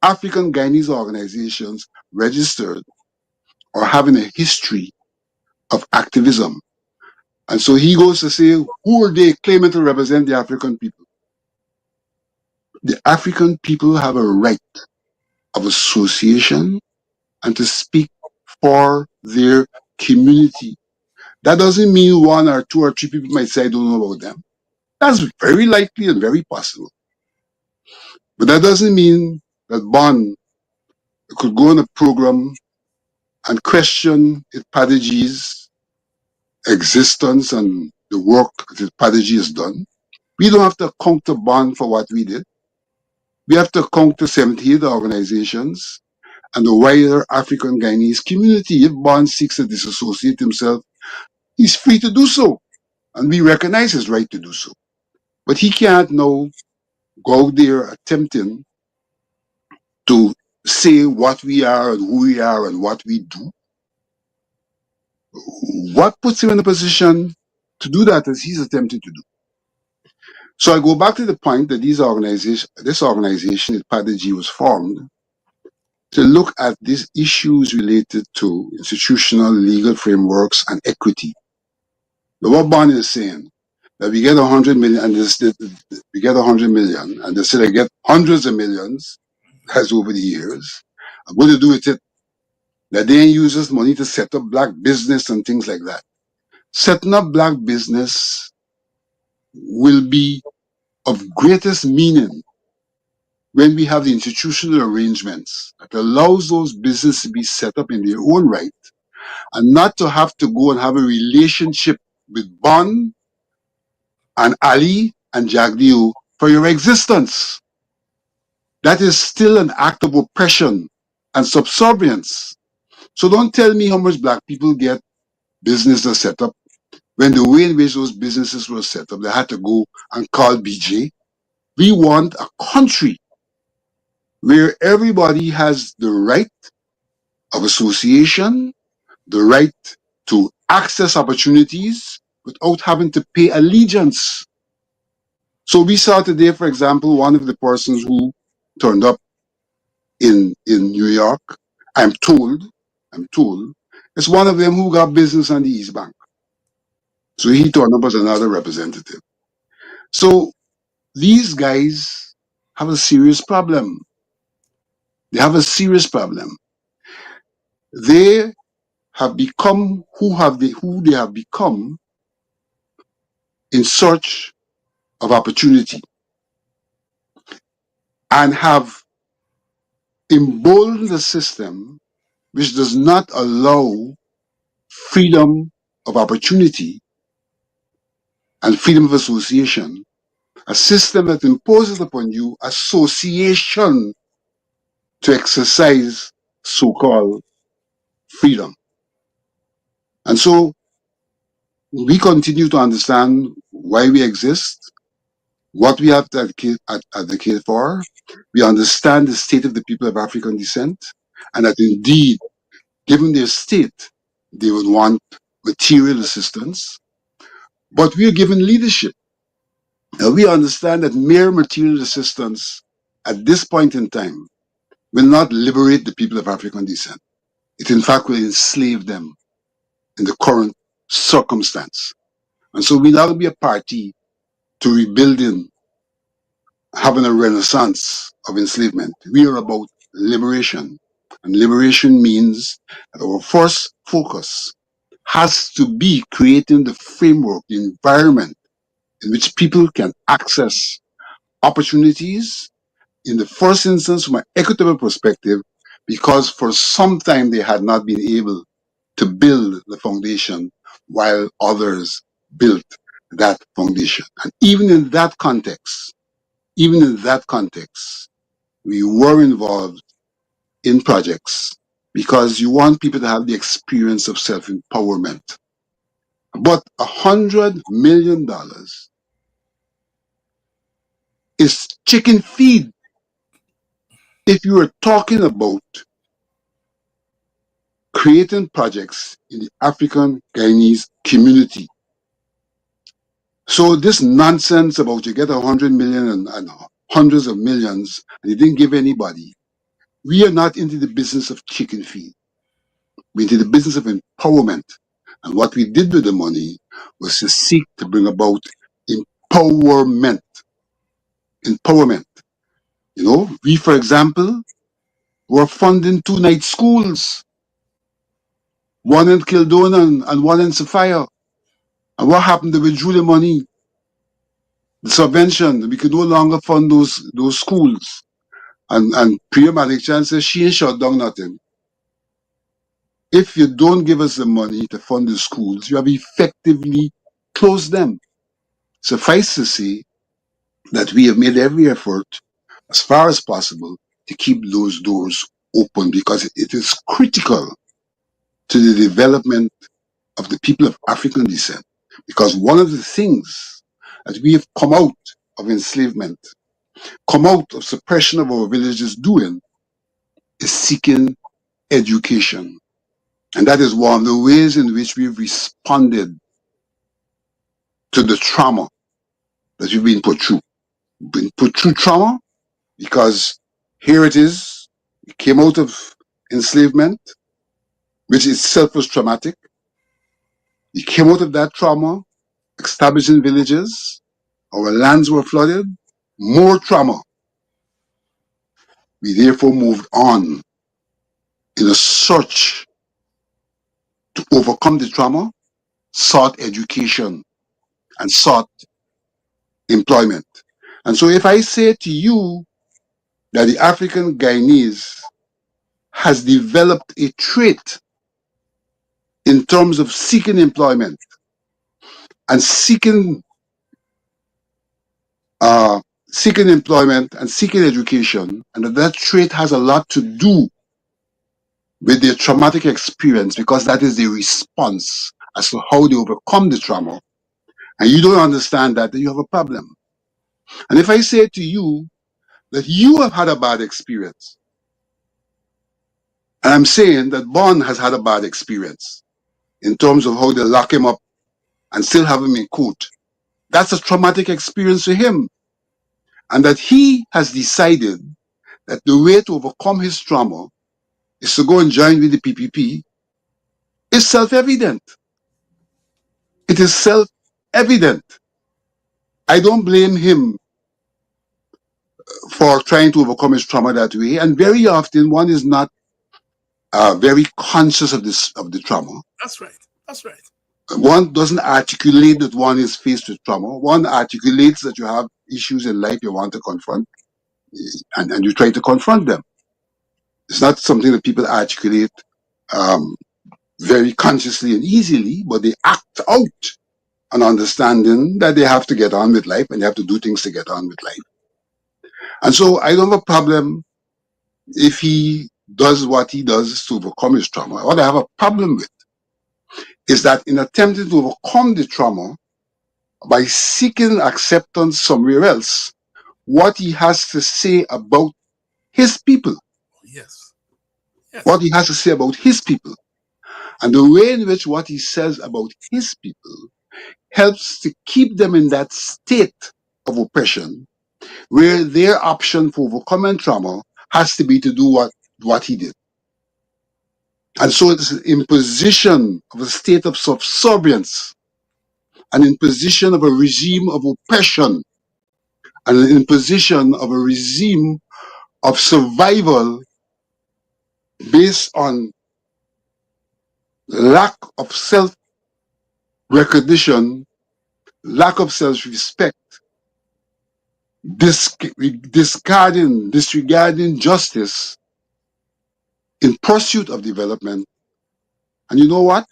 African Guyanese organizations registered or having a history of activism. And so he goes to say, who are they claiming to represent the African people? The African people have a right of association and to speak for their community. That doesn't mean one or two or three people might say, I don't know about them. That's very likely and very possible. But that doesn't mean that Bond could go on a program and question Padaji's existence and the work that Padaji has done, we don't have to counter Bond for what we did. We have to counter 78 organizations and the wider African Guyanese community. If Bond seeks to disassociate himself, he's free to do so, and we recognize his right to do so. But he can't now go out there attempting to say what we are and who we are and what we do. What puts him in a position to do that as he's attempting to do? So I go back to the point that this organization, Padaji, was formed to look at these issues related to institutional legal frameworks and equity. But what Bond is saying, that we get 100 million and we get 100 million and they say they get hundreds of millions as over the years. And what to do with it? That they use this money to set up black business and things like that. Setting up black business will be of greatest meaning when we have the institutional arrangements that allows those businesses to be set up in their own right and not to have to go and have a relationship with Bond and Ali and Jagdeo for your existence. That is still an act of oppression and subservience. So don't tell me how much black people get businesses set up when the way in which those businesses were set up, they had to go and call BJ. We want a country where everybody has the right of association, the right to access opportunities without having to pay allegiance. So we saw today, for example, one of the persons who turned up in New York, I'm told, it's one of them who got business on the East Bank. So he turned up as another representative. So these guys have a serious problem. They have a serious problem. They have become who they have become in search of opportunity and have emboldened the system which does not allow freedom of opportunity and freedom of association, a system that imposes upon you association to exercise so-called freedom. And so we continue to understand why we exist, what we have to advocate for. We understand the state of the people of African descent, and that indeed, given their state, they would want material assistance. But we are given leadership. Now we understand that mere material assistance at this point in time will not liberate the people of African descent. It in fact will enslave them in the current circumstance. And so we now be a party to rebuilding, having a renaissance of enslavement. We are about liberation. And liberation means that our first focus has to be creating the framework, the environment in which people can access opportunities in the first instance from an equitable perspective, because for some time they had not been able to build the foundation while others built that foundation. And even in that context, we were involved in projects because you want people to have the experience of self-empowerment. But $100 million is chicken feed if you are talking about creating projects in the African Guyanese community. So this nonsense about you get 100 million and hundreds of millions and you didn't give anybody, we are not into the business of chicken feed. We're into the business of empowerment. And what we did with the money was to seek to bring about empowerment. Empowerment. You know, we, for example, were funding 2 night schools, one in Kildone and one in Sophia. And what happened? They withdrew the money, the subvention. We could no longer fund those schools. And Priya Malikchan says she ain't shut down nothing. if you don't give us the money to fund the schools, you have effectively closed them. Suffice to say that we have made every effort, as far as possible, to keep those doors open because it is critical to the development of the people of African descent. Because one of the things that we have come out of enslavement, come out of suppression of our villages doing, is seeking education. And that is one of the ways in which we've responded to the trauma that we've been put through. We've been put through trauma because here it is, we came out of enslavement, which itself was traumatic. We came out of that trauma, establishing villages, our lands were flooded, more trauma. We therefore moved on in a search to overcome the trauma, sought education, and sought employment. And so if I say to you that the African Guyanese has developed a trait in terms of seeking employment and seeking employment and seeking education, and that trait has a lot to do with their traumatic experience because that is the response as to how they overcome the trauma, and you don't understand that, then you have a problem. And if I say to you that you have had a bad experience, and I'm saying that Bond has had a bad experience in terms of how they lock him up and still have him in court, that's a traumatic experience for him. And that he has decided that the way to overcome his trauma is to go and join with the PPP is self-evident. It is self-evident. I don't blame him for trying to overcome his trauma that way. And very often one is not very conscious of the trauma. That's right. That's right. One doesn't articulate that one is faced with trauma. One articulates that you have issues in life you want to confront, and you try to confront them. It's not something that people articulate very consciously and easily, but they act out an understanding that they have to get on with life and they have to do things to get on with life. And so I don't have a problem if he does what he does to overcome his trauma. What I have a problem with is that in attempting to overcome the trauma by seeking acceptance somewhere else, what he has to say about his people. Yes. Yes. What he has to say about his people. And the way in which what he says about his people helps to keep them in that state of oppression where their option for overcoming trauma has to be to do what he did. And so it's an imposition of a state of subservience, an imposition of a regime of oppression, and an imposition of a regime of survival based on lack of self-recognition, lack of self-respect, disregarding justice in pursuit of development. And you know what?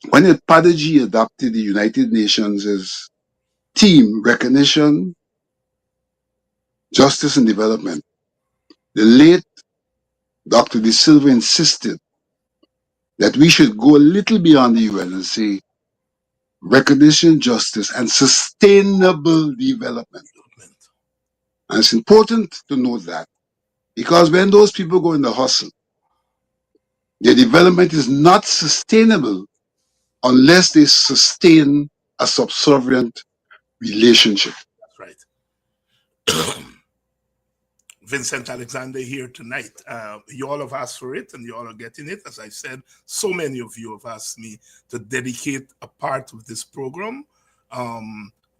When Padaji adopted the United Nations' theme, recognition, justice, and development, the late Dr. De Silva insisted that we should go a little beyond the UN and say recognition, justice, and sustainable development. And it's important to note that because when those people go in the hustle, their development is not sustainable unless they sustain a subservient relationship. That's right. Vincent Alexander here tonight. You all have asked for it and you all are getting it. As I said, so many of you have asked me to dedicate a part of this program,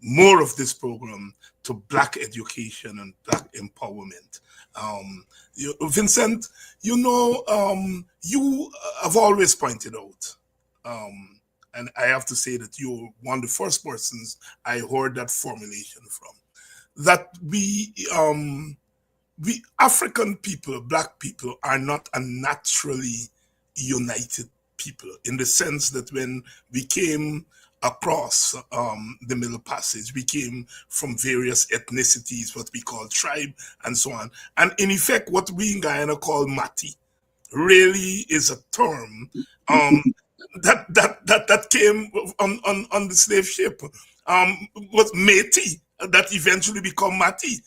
more of this program, to Black education and Black empowerment. Vincent, you have always pointed out, and I have to say that you're one of the first persons I heard that formulation from, that we African people, Black people, are not a naturally united people, in the sense that when we came across the Middle Passage, we came from various ethnicities, what we call tribe, and so on. And in effect, what we in Guyana call Mati really is a term that came on the slave ship, was Métis, that eventually become Mati.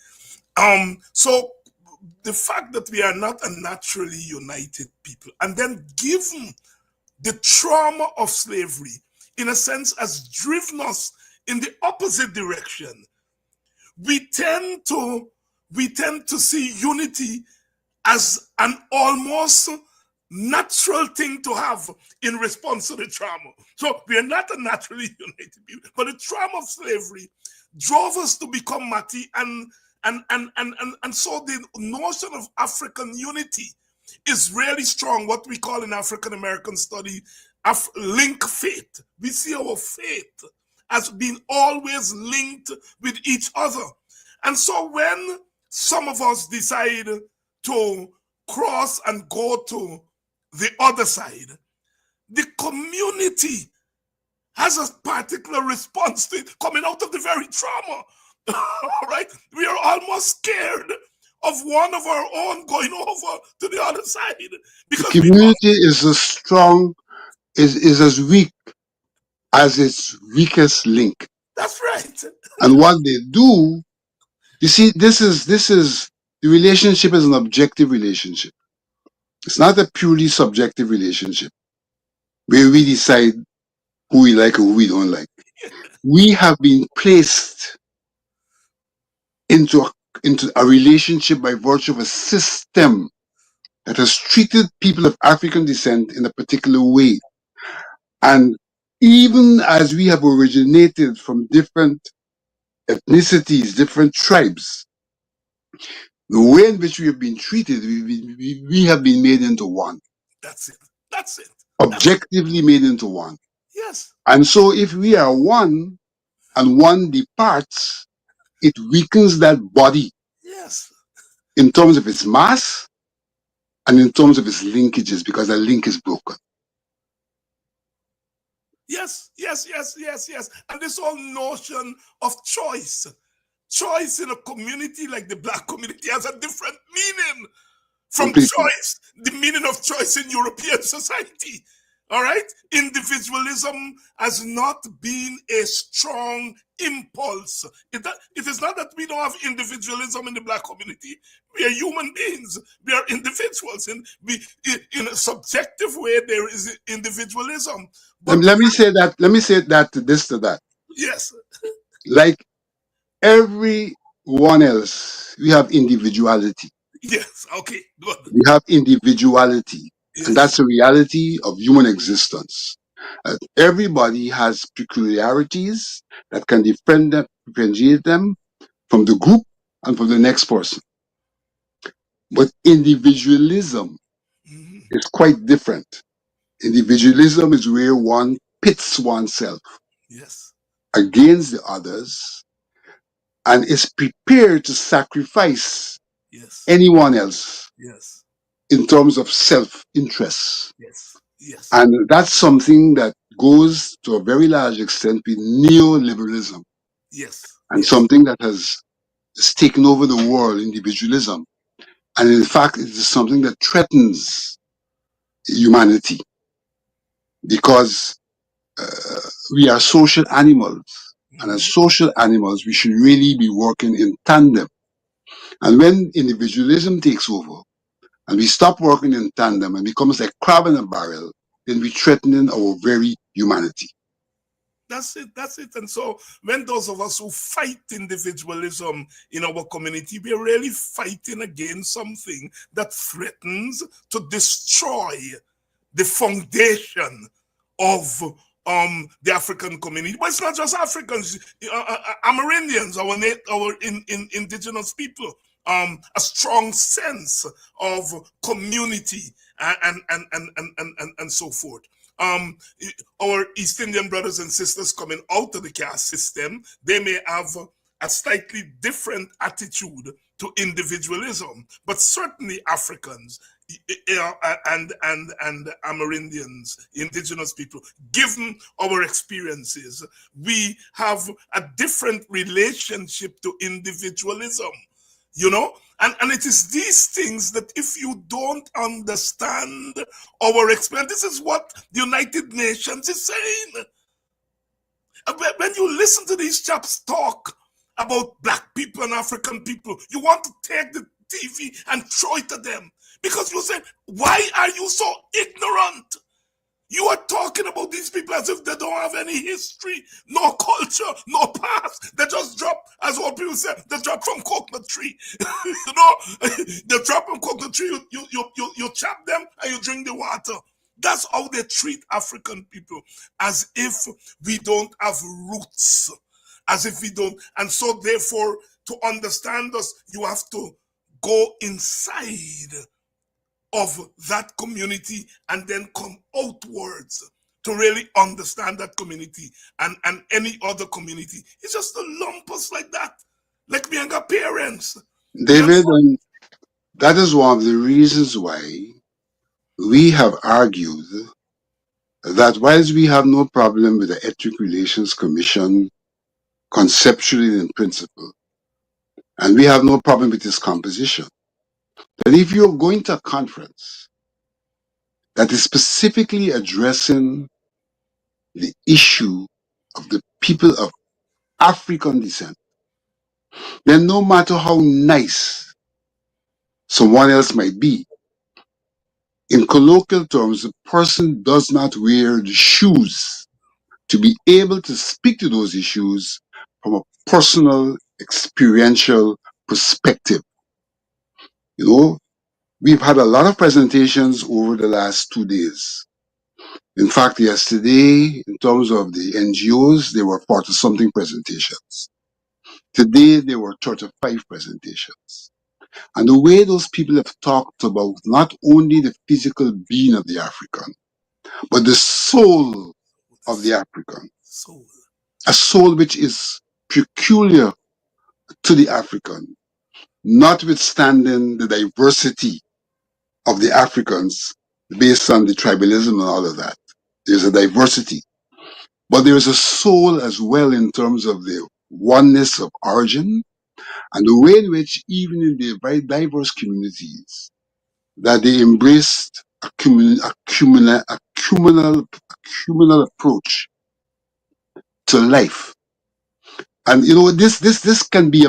So the fact that we are not a naturally united people, and then given the trauma of slavery, in a sense, has driven us in the opposite direction, we tend to see unity as an almost natural thing to have in response to the trauma. So we are not a naturally united people, but the trauma of slavery drove us to become Mati, and so the notion of African unity is really strong. What we call in African American study link faith. We see our faith as being always linked with each other. And so when some of us decide to cross and go to the other side, the community has a particular response to it, coming out of the very trauma. All right? We are almost scared of one of our own going over to the other side. Because the community is as strong, is as weak as its weakest link. That's right. And what they do, you see, this is the relationship is an objective relationship. It's not a purely subjective relationship where we decide who we like or who we don't like. We have been placed into a relationship by virtue of a system that has treated people of African descent in a particular way. And even as we have originated from different ethnicities, different tribes, the way in which we have been treated, we have been made into one. That's it. That's it. Objectively made into one. Yes. And so if we are one and one departs, it weakens that body. Yes. In terms of its mass and in terms of its linkages, because the link is broken. Yes. And this whole notion of choice in a community like the Black community has a different meaning from Completely. choice, the meaning of choice in European society. All right? Individualism has not been a strong impulse. It is not that we don't have individualism in the Black community. We are human beings. We are individuals. And in a subjective way, there is individualism. But Let me say that to this, to that. yes. Like everyone else, we have individuality. Yes. Okay. Good. We have individuality. Yes. And that's a reality of human existence. Everybody has peculiarities that can differentiate them from the group and from the next person. But individualism is quite different. Individualism is where one pits oneself Yes. against the others and is prepared to sacrifice Yes. anyone else Yes. in terms of self-interest. Yes. Yes. And that's something that goes to a very large extent with neoliberalism. Yes. And yes. something that has taken over the world, individualism. And in fact, it is something that threatens humanity because we are social animals. And as social animals, we should really be working in tandem. And when individualism takes over and we stop working in tandem and becomes like crab in a barrel, then we're threatening our very humanity. That's it. And so when those of us who fight individualism in our community, we're really fighting against something that threatens to destroy the foundation of the African community. But it's not just Africans, Amerindians, our indigenous people. A strong sense of community and so forth. Our East Indian brothers and sisters coming out of the caste system, they may have a slightly different attitude to individualism, but certainly Africans and Amerindians, indigenous people, given our experiences, we have a different relationship to individualism, and it is these things that if you don't understand our experience, this is what the United Nations is saying. When you listen to these chaps talk about black people and African people, you want to take the TV and throw it at them because you say, why are you so ignorant? You are talking about these people as if they don't have any history, no culture, no past. They just drop, as what people say, they drop from coconut tree. They drop from coconut tree, you chop them and you drink the water. That's how they treat African people, as if we don't have roots, as if we don't. And so therefore, to understand us, you have to go inside of that community and then come outwards to really understand that community and any other community. It's just a lumpus like that, like me and our parents. David, and that is one of the reasons why we have argued that whilst we have no problem with the Ethnic Relations Commission conceptually and in principle, and we have no problem with its composition, that if you're going to a conference that is specifically addressing the issue of the people of African descent, then no matter how nice someone else might be, in colloquial terms, the person does not wear the shoes to be able to speak to those issues from a personal, experiential perspective. We've had a lot of presentations over the last 2 days. In fact, yesterday, in terms of the NGOs, there were 40-something presentations. Today, there were 35 presentations. And the way those people have talked about not only the physical being of the African, but the soul of the African. A soul which is peculiar to the African, notwithstanding the diversity of the Africans based on the tribalism and all of that. There's a diversity. But there is a soul as well in terms of the oneness of origin and the way in which even in the very diverse communities that they embraced a communal approach to life. And this can be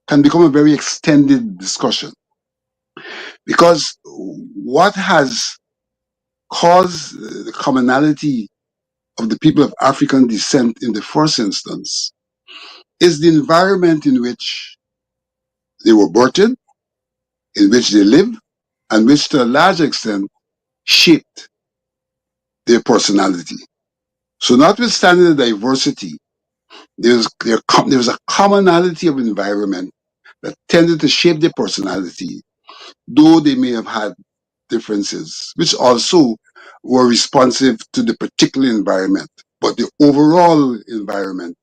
can become a very extended discussion, because what has caused the commonality of the people of African descent in the first instance is the environment in which they were birthed, in which they live, and which to a large extent shaped their personality. So notwithstanding the diversity, there's a commonality of environment that tended to shape their personality, though they may have had differences, which also were responsive to the particular environment. But the overall environment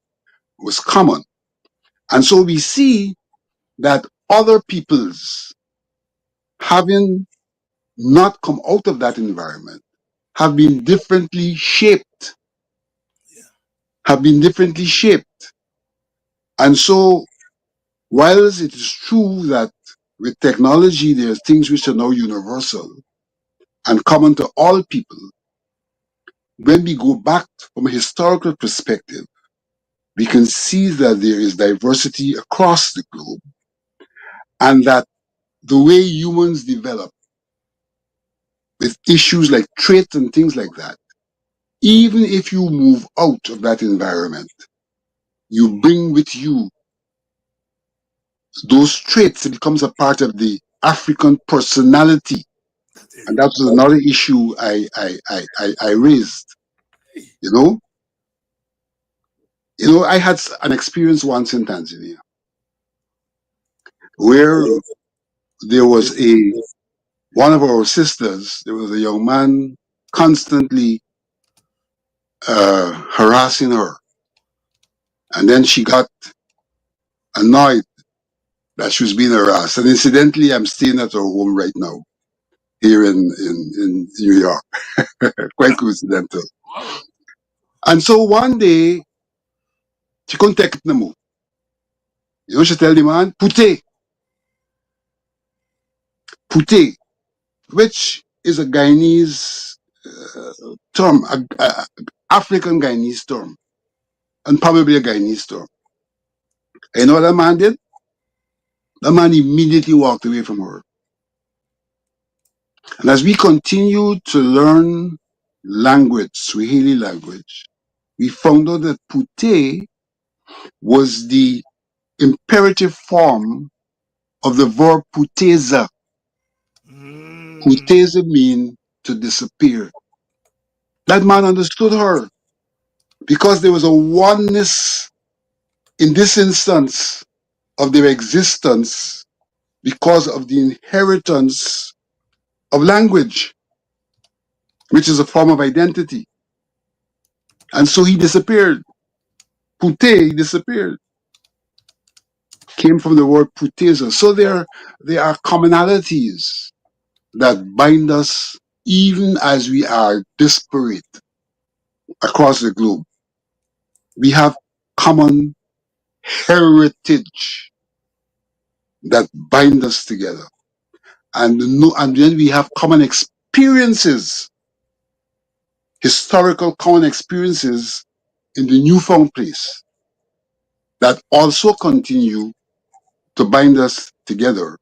was common. And so we see that other peoples, having not come out of that environment, have been differently shaped. And so, whilst it is true that with technology, there are things which are now universal and common to all people, when we go back from a historical perspective, we can see that there is diversity across the globe, and that the way humans develop with issues like traits and things like that, even if you move out of that environment, you bring with you those traits. It becomes a part of the African personality. And that was another issue I raised. I had an experience once in Tanzania where there was one of our sisters, there was a young man constantly harassing her. And then she got annoyed that she was being harassed. And incidentally, I'm staying at her home right now here in New York. Quite coincidental. And so one day, she couldn't take it no more. You know, she tell the man, pute, which is a Guyanese term, a African Guyanese term, and probably a Guyanese term. And you know what that man did? The man immediately walked away from her. And as we continued to learn language, Swahili language, we found out that pute was the imperative form of the verb puteza. Puteza means to disappear. That man understood her because there was a oneness in this instance of their existence because of the inheritance of language, which is a form of identity. And so he disappeared. Pute disappeared. Came from the word puteza. So there are commonalities that bind us even as we are disparate across the globe. We have common heritage that bind us together. And then we have common experiences, historical common experiences in the newfound place that also continue to bind us together,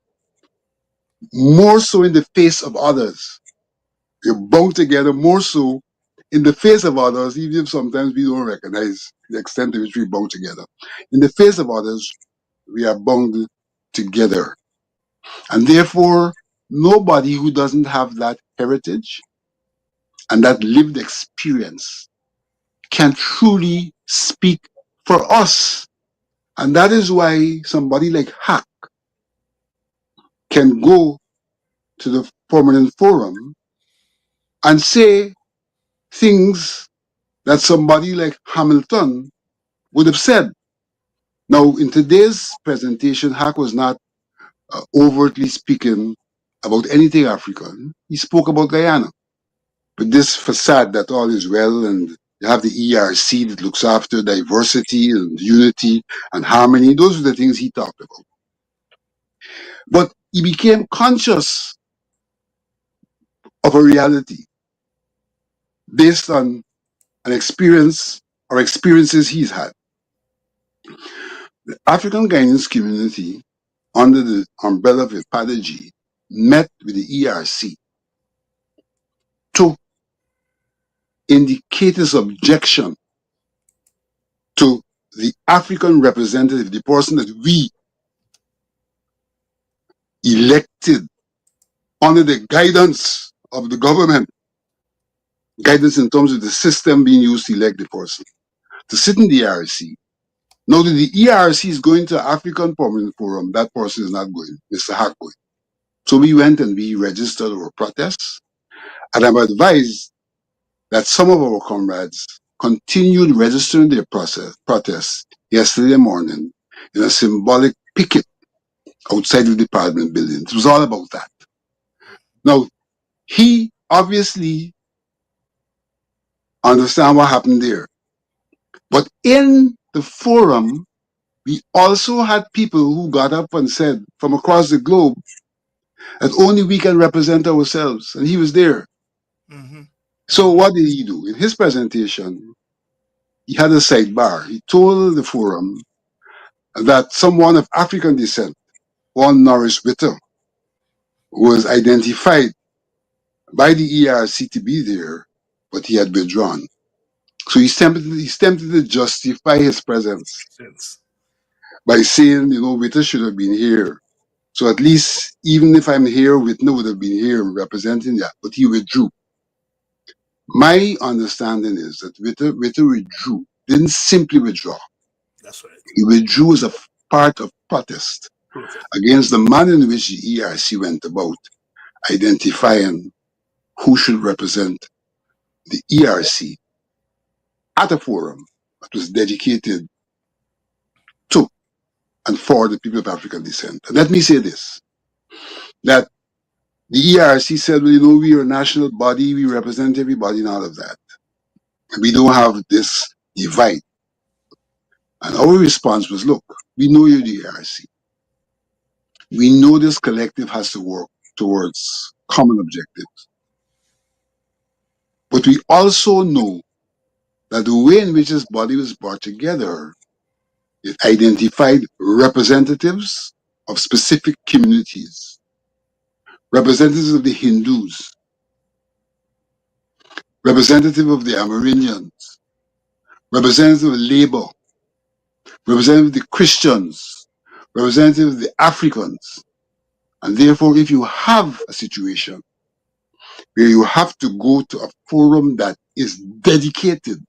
more so in the face of others. We're bound together more so in the face of others, even if sometimes we don't recognize the extent to which we bound together. In the face of others, we are bound together. And therefore, nobody who doesn't have that heritage and that lived experience can truly speak for us. And that is why somebody like Hack can go to the permanent forum and say things that somebody like Hamilton would have said. Now, in today's presentation, Hack was not overtly speaking about anything African. He spoke about Guyana. But this facade that all is well and you have the ERC that looks after diversity and unity and harmony, those are the things he talked about. But he became conscious of a reality based on an experience or experiences he's had. The African Guyanese community, under the umbrella of Ipadaji, met with the ERC to indicate its objection to the African representative, the person that we elected under the guidance of the government, guidance in terms of the system being used to elect the person, to sit in the ERC. Now that the ERC is going to African Permanent Forum, that person is not going, Mr. Hack going. So we went and we registered our protests, and I'm advised that some of our comrades continued registering their protests yesterday morning in a symbolic picket outside the department building. It was all about that. Now, he obviously understand what happened there. But in the forum, we also had people who got up and said from across the globe that only we can represent ourselves. And he was there. Mm-hmm. So what did he do? In his presentation, he had a sidebar. He told the forum that someone of African descent, one Norris Witter, was identified by the ERC to be there, but he had withdrawn. So he's tempted to justify his presence Sense. by saying, Witter should have been here. So at least, even if I'm here, Whitney would have been here representing that, but he withdrew. My understanding is that Whitter withdrew, didn't simply withdraw. That's right. He withdrew as a part of protest Protest. against the manner in which the ERC went about identifying who should represent the ERC at a forum that was dedicated and for the people of African descent. And let me say this, that the ERC said, well, we are a national body, we represent everybody and all of that. And we don't have this divide. And our response was, look, we know you're the ERC. We know this collective has to work towards common objectives. But we also know that the way in which this body was brought together, it identified representatives of specific communities, representatives of the Hindus, representative of the Amerindians, representative of Labour, representative of the Christians, representative of the Africans. And therefore, if you have a situation where you have to go to a forum that is dedicated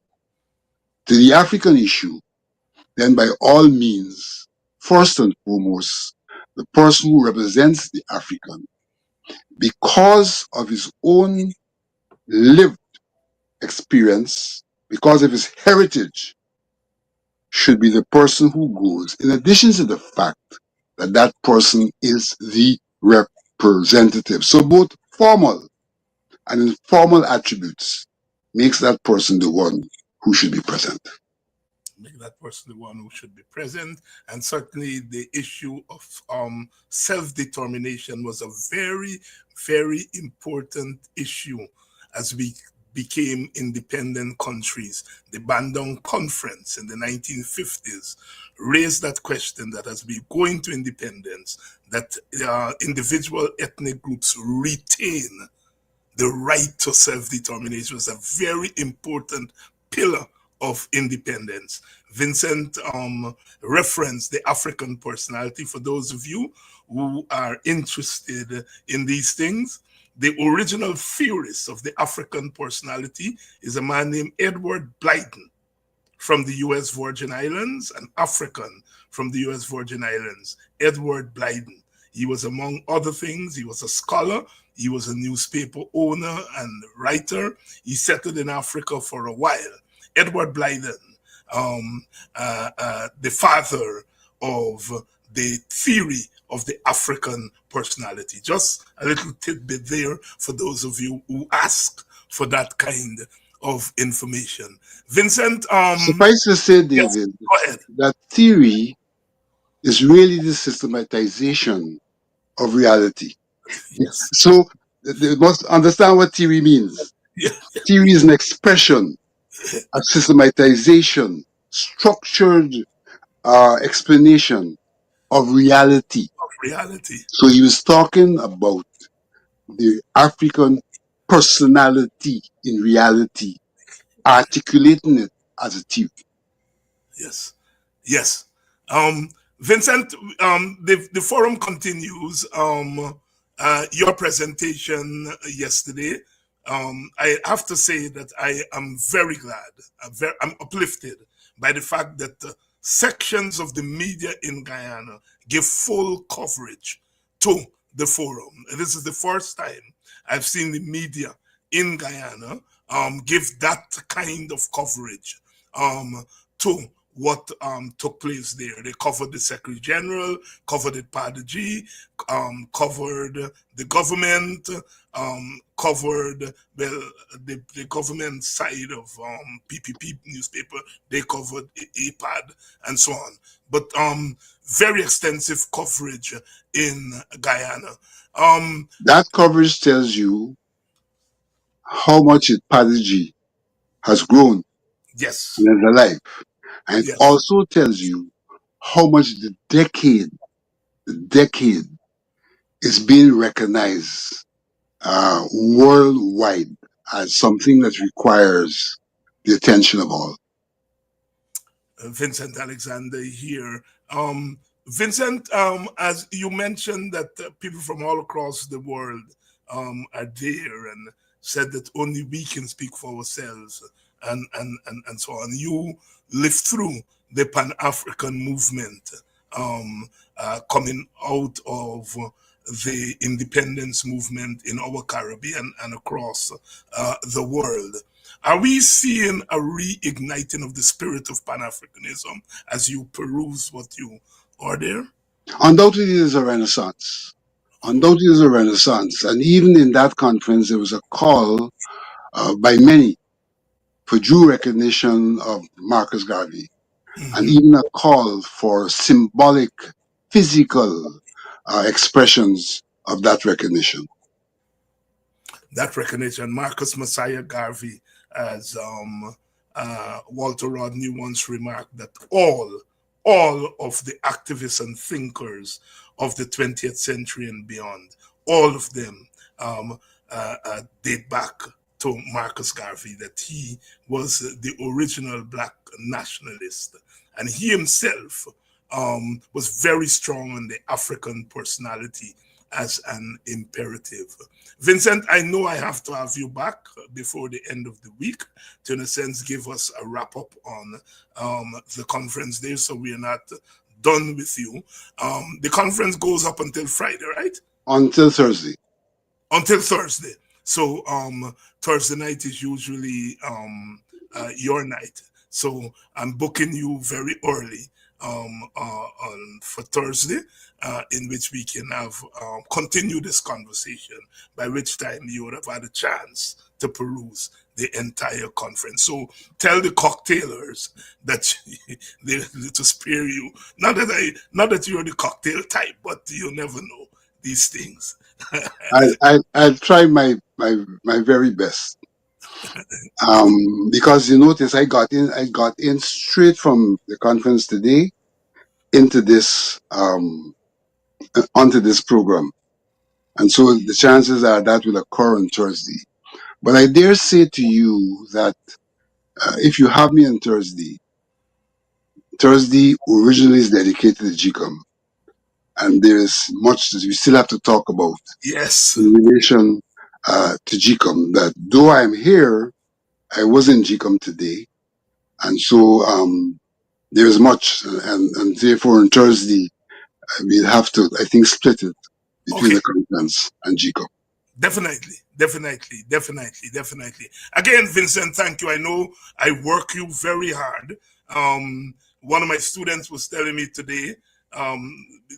to the African issue, then by all means, first and foremost, the person who represents the African, because of his own lived experience, because of his heritage, should be the person who goes, in addition to the fact that that person is the representative. So both formal and informal attributes makes that person the one who should be present. Make that person the one who should be present. And certainly the issue of self-determination was a very, very important issue as we became independent countries. The Bandung Conference in the 1950s raised that question, that as we go into independence, that individual ethnic groups retain the right to self-determination. Was a very important pillar of independence. Vincent referenced the African personality. For those of you who are interested in these things, the original theorist of the African personality is a man named Edward Blyden from the U.S. Virgin Islands, an African from the U.S. Virgin Islands, Edward Blyden. He was, among other things, he was a scholar, he was a newspaper owner and writer. He settled in Africa for a while. Edward Blyden, the father of the theory of the African personality. Just a little tidbit there for those of you who ask for that kind of information. Vincent, suffice to say, David, yes, go ahead. that theory is really the systematization of reality. Yes. So they must understand what theory means. Yeah. Theory is an expression, a systematization, structured explanation of reality. Of reality. So he was talking about the African personality in reality, articulating it as a theory. Yes. Yes. Vincent, the forum continues. Your presentation yesterday, I have to say that I am very glad, I'm uplifted by the fact that sections of the media in Guyana give full coverage to the forum. This is the first time I've seen the media in Guyana give that kind of coverage to what took place there. They covered the Secretary General, covered the Padre G, covered the government, covered the government side of PPP newspaper. They covered APAD and so on. But very extensive coverage in Guyana. That coverage tells you how much Padre G has grown Yes. and is alive. And it Yes. also tells you how much the decade is being recognized worldwide as something that requires the attention of all. Vincent Alexander here. Vincent, as you mentioned that people from all across the world are there and said that only we can speak for ourselves and so on. You lived through the Pan-African movement coming out of the independence movement in our Caribbean and across the world. Are we seeing a reigniting of the spirit of Pan-Africanism as you peruse what you Are there? Undoubtedly, there's a renaissance. Undoubtedly, there's a renaissance. And even in that conference, there was a call by many for due recognition of Marcus Garvey, and Mhm. even a call for symbolic, physical expressions of that recognition. That recognition, Marcus Messiah Garvey, as Walter Rodney once remarked, that all of the activists and thinkers of the 20th century and beyond, all of them date back to Marcus Garvey, that he was the original black nationalist. And he himself was very strong on the African personality as an imperative. Vincent, I know I have to have you back before the end of the week to, in a sense, give us a wrap up on the conference day, so we are not done with you. The conference goes up until Friday, right? Until Thursday. Until Thursday. So Thursday night is usually your night. So I'm booking you very early for Thursday, in which we can have continue this conversation, by which time you would have had a chance to peruse the entire conference. So tell the cocktailers that they to spare you. Not that you're the cocktail type, but you never know these things. I'll try my very best. Because you notice I got in straight from the conference today into this onto this program, and so the chances are that will occur on Thursday. But I dare say to you that if you have me on Thursday originally is dedicated to GCOM, and there is much that we still have to talk about Yes, in relation to GCOM. That though I'm here, I was in GCOM today, and so there is much, and therefore on Thursday we'll have to, I think, split it between okay. the conference and GCOM. Definitely. Again, Vincent, thank you. I know I work you very hard. One of my students was telling me today,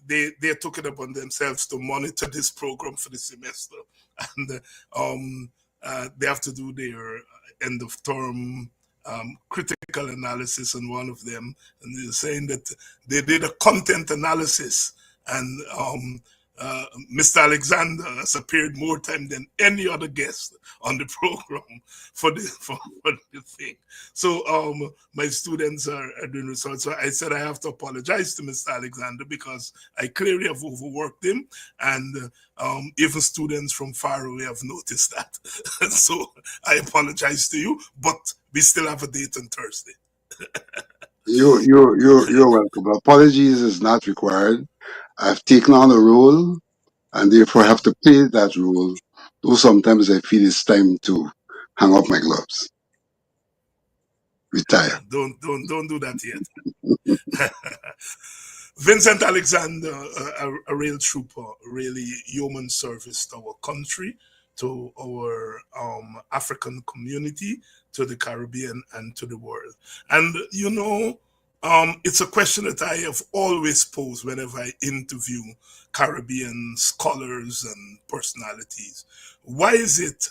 they took it upon themselves to monitor this program for the semester, and they have to do their end of term critical analysis on one of them, and they're saying that they did a content analysis, and Mr. Alexander has appeared more time than any other guest on the program for the thing. So my students are doing research. So I said I have to apologize to Mr. Alexander because I clearly have overworked him, and even students from far away have noticed that. So I apologize to you, but we still have a date on Thursday. You're welcome. Apologies is not required. I've taken on a role and therefore have to play that role. Though sometimes I feel it's time to hang up my gloves, retire. Don't do that yet. Vincent Alexander, a real trooper, really human service to our country, to our African community, to the Caribbean, and to the world. And you know, it's a question that I have always posed whenever I interview Caribbean scholars and personalities. Why is it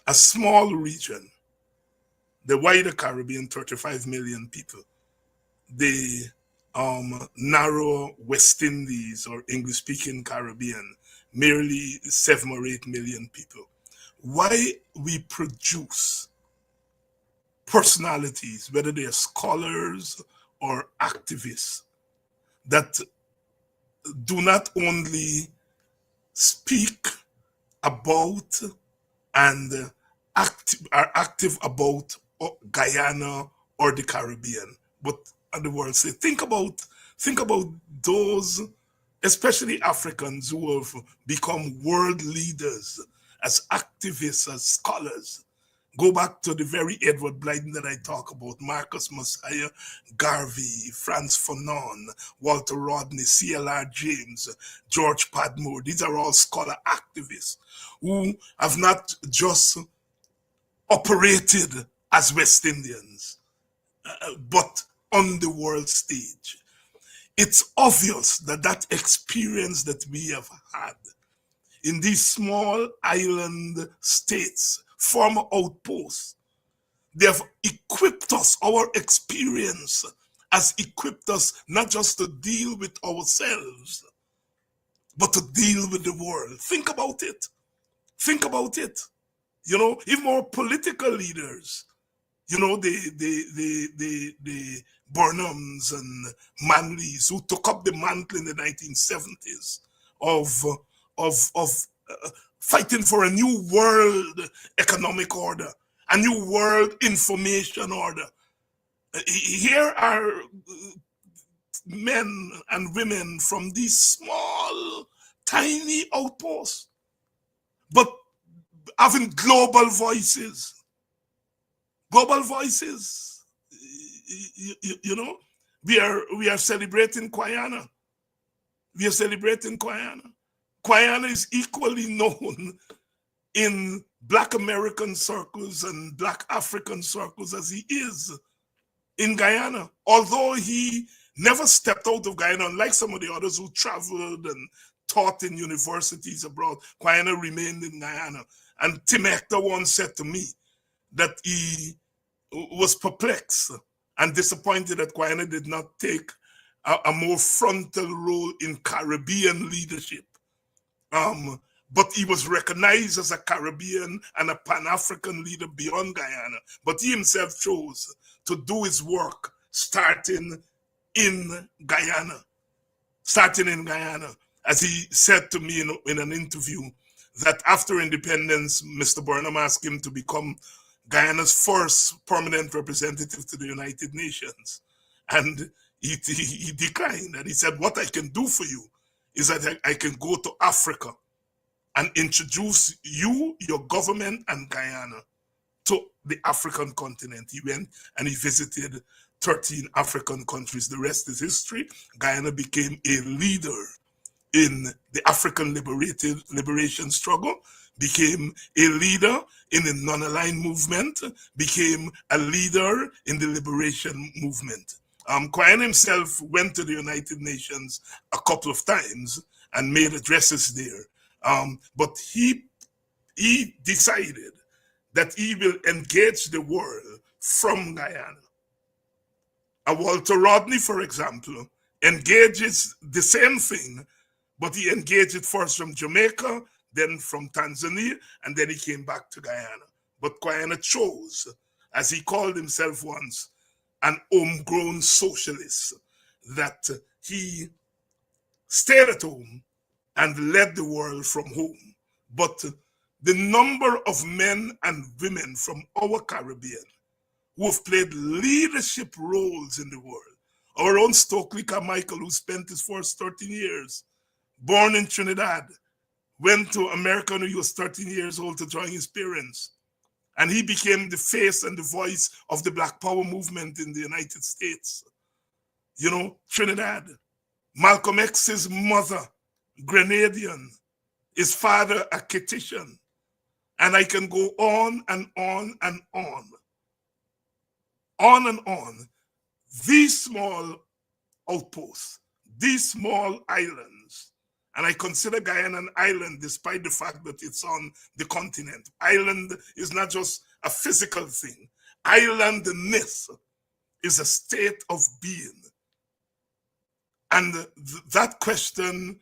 a small region, the wider Caribbean, 35 million people, the narrow West Indies or English speaking Caribbean, merely 7 or 8 million people, why we produce personalities, whether they're scholars or activists, that do not only speak about and are active about Guyana or the Caribbean, but the world. Say, think about those, especially Africans who have become world leaders as activists, as scholars. Go back to the very Edward Blyden that I talk about, Marcus Messiah Garvey, Franz Fanon, Walter Rodney, C.L.R. James, George Padmore. These are all scholar activists who have not just operated as West Indians, but on the world stage. It's obvious that that experience that we have had in these small island states, former outposts, they have equipped us, our experience has equipped us not just to deal with ourselves, but to deal with the world. Think about it. Think about it. You know, even more political leaders, you know, the Burnhams and Manleys who took up the mantle in the 1970s of fighting for a new world economic order, a new world information order. Here are men and women from these small, tiny outposts, but having global voices. Global voices. You know, we are celebrating Guyana. We are celebrating Guyana. Guyana is equally known in Black American circles and Black African circles as he is in Guyana. Although he never stepped out of Guyana, unlike some of the others who traveled and taught in universities abroad, Guyana remained in Guyana. And Tim Hector once said to me that he was perplexed and disappointed that Guyana did not take a more frontal role in Caribbean leadership. But he was recognized as a Caribbean and a Pan-African leader beyond Guyana. But he himself chose to do his work starting in Guyana. Starting in Guyana. As he said to me in an interview, that after independence, Mr. Burnham asked him to become Guyana's first permanent representative to the United Nations. And he declined. And he said, what I can do for you is that I can go to Africa and introduce you, your government, and Guyana to the African continent. He went and he visited 13 African countries. The rest is history. Guyana became a leader in the African liberation struggle, became a leader in the non-aligned movement, became a leader in the liberation movement. Guyana himself went to the United Nations a couple of times and made addresses there. But he decided that he will engage the world from Guyana. Walter Rodney, for example, engages the same thing, but he engaged it first from Jamaica, then from Tanzania, and then he came back to Guyana. But Guyana chose, as he called himself once, an homegrown socialist, that he stayed at home and led the world from home. But the number of men and women from our Caribbean who have played leadership roles in the world. Our own Stokely Carmichael, who spent his first 13 years, born in Trinidad, went to America when he was 13 years old to join his parents. And he became the face and the voice of the Black Power movement in the United States. You know, Trinidad. Malcolm X's mother, Grenadian. His father, a Kititian. And I can go on and on and on. On and on. These small outposts, these small islands, and I consider Guyana an island despite the fact that it's on the continent. Island is not just a physical thing. Islandness is a state of being. And that question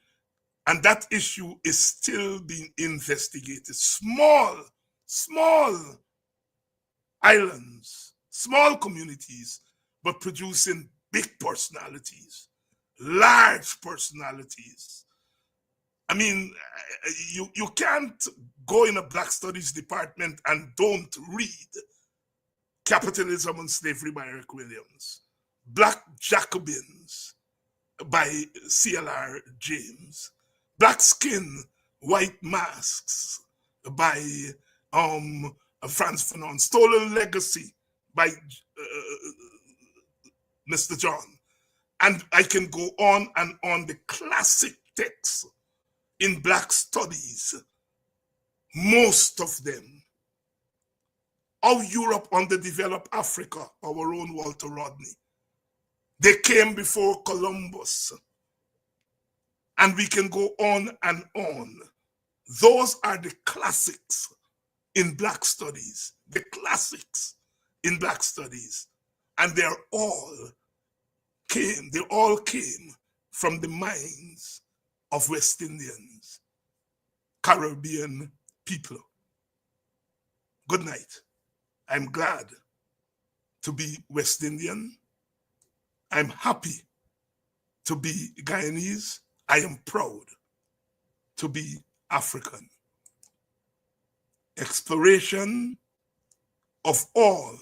and that issue is still being investigated. Small islands, small communities, but producing big personalities, large personalities. I mean, you can't go in a Black Studies department and don't read Capitalism and Slavery by Eric Williams, Black Jacobins by C.L.R. James, Black Skin, White Masks by Frantz Fanon, Stolen Legacy by Mr. John. And I can go on and on. The classic texts in Black studies, most of them. How Europe underdeveloped Africa, our own Walter Rodney. They came before Columbus. And we can go on and on. Those are the classics in Black studies. The classics in Black studies. And they all came from the minds of West Indians, Caribbean people. Good night. I'm glad to be West Indian. I'm happy to be Guyanese. I am proud to be African. Exploration of all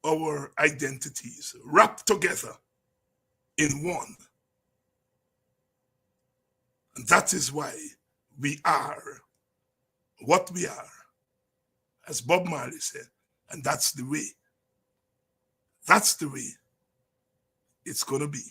our identities wrapped together in one. And that is why we are what we are, as Bob Marley said, and that's the way. That's the way it's going to be.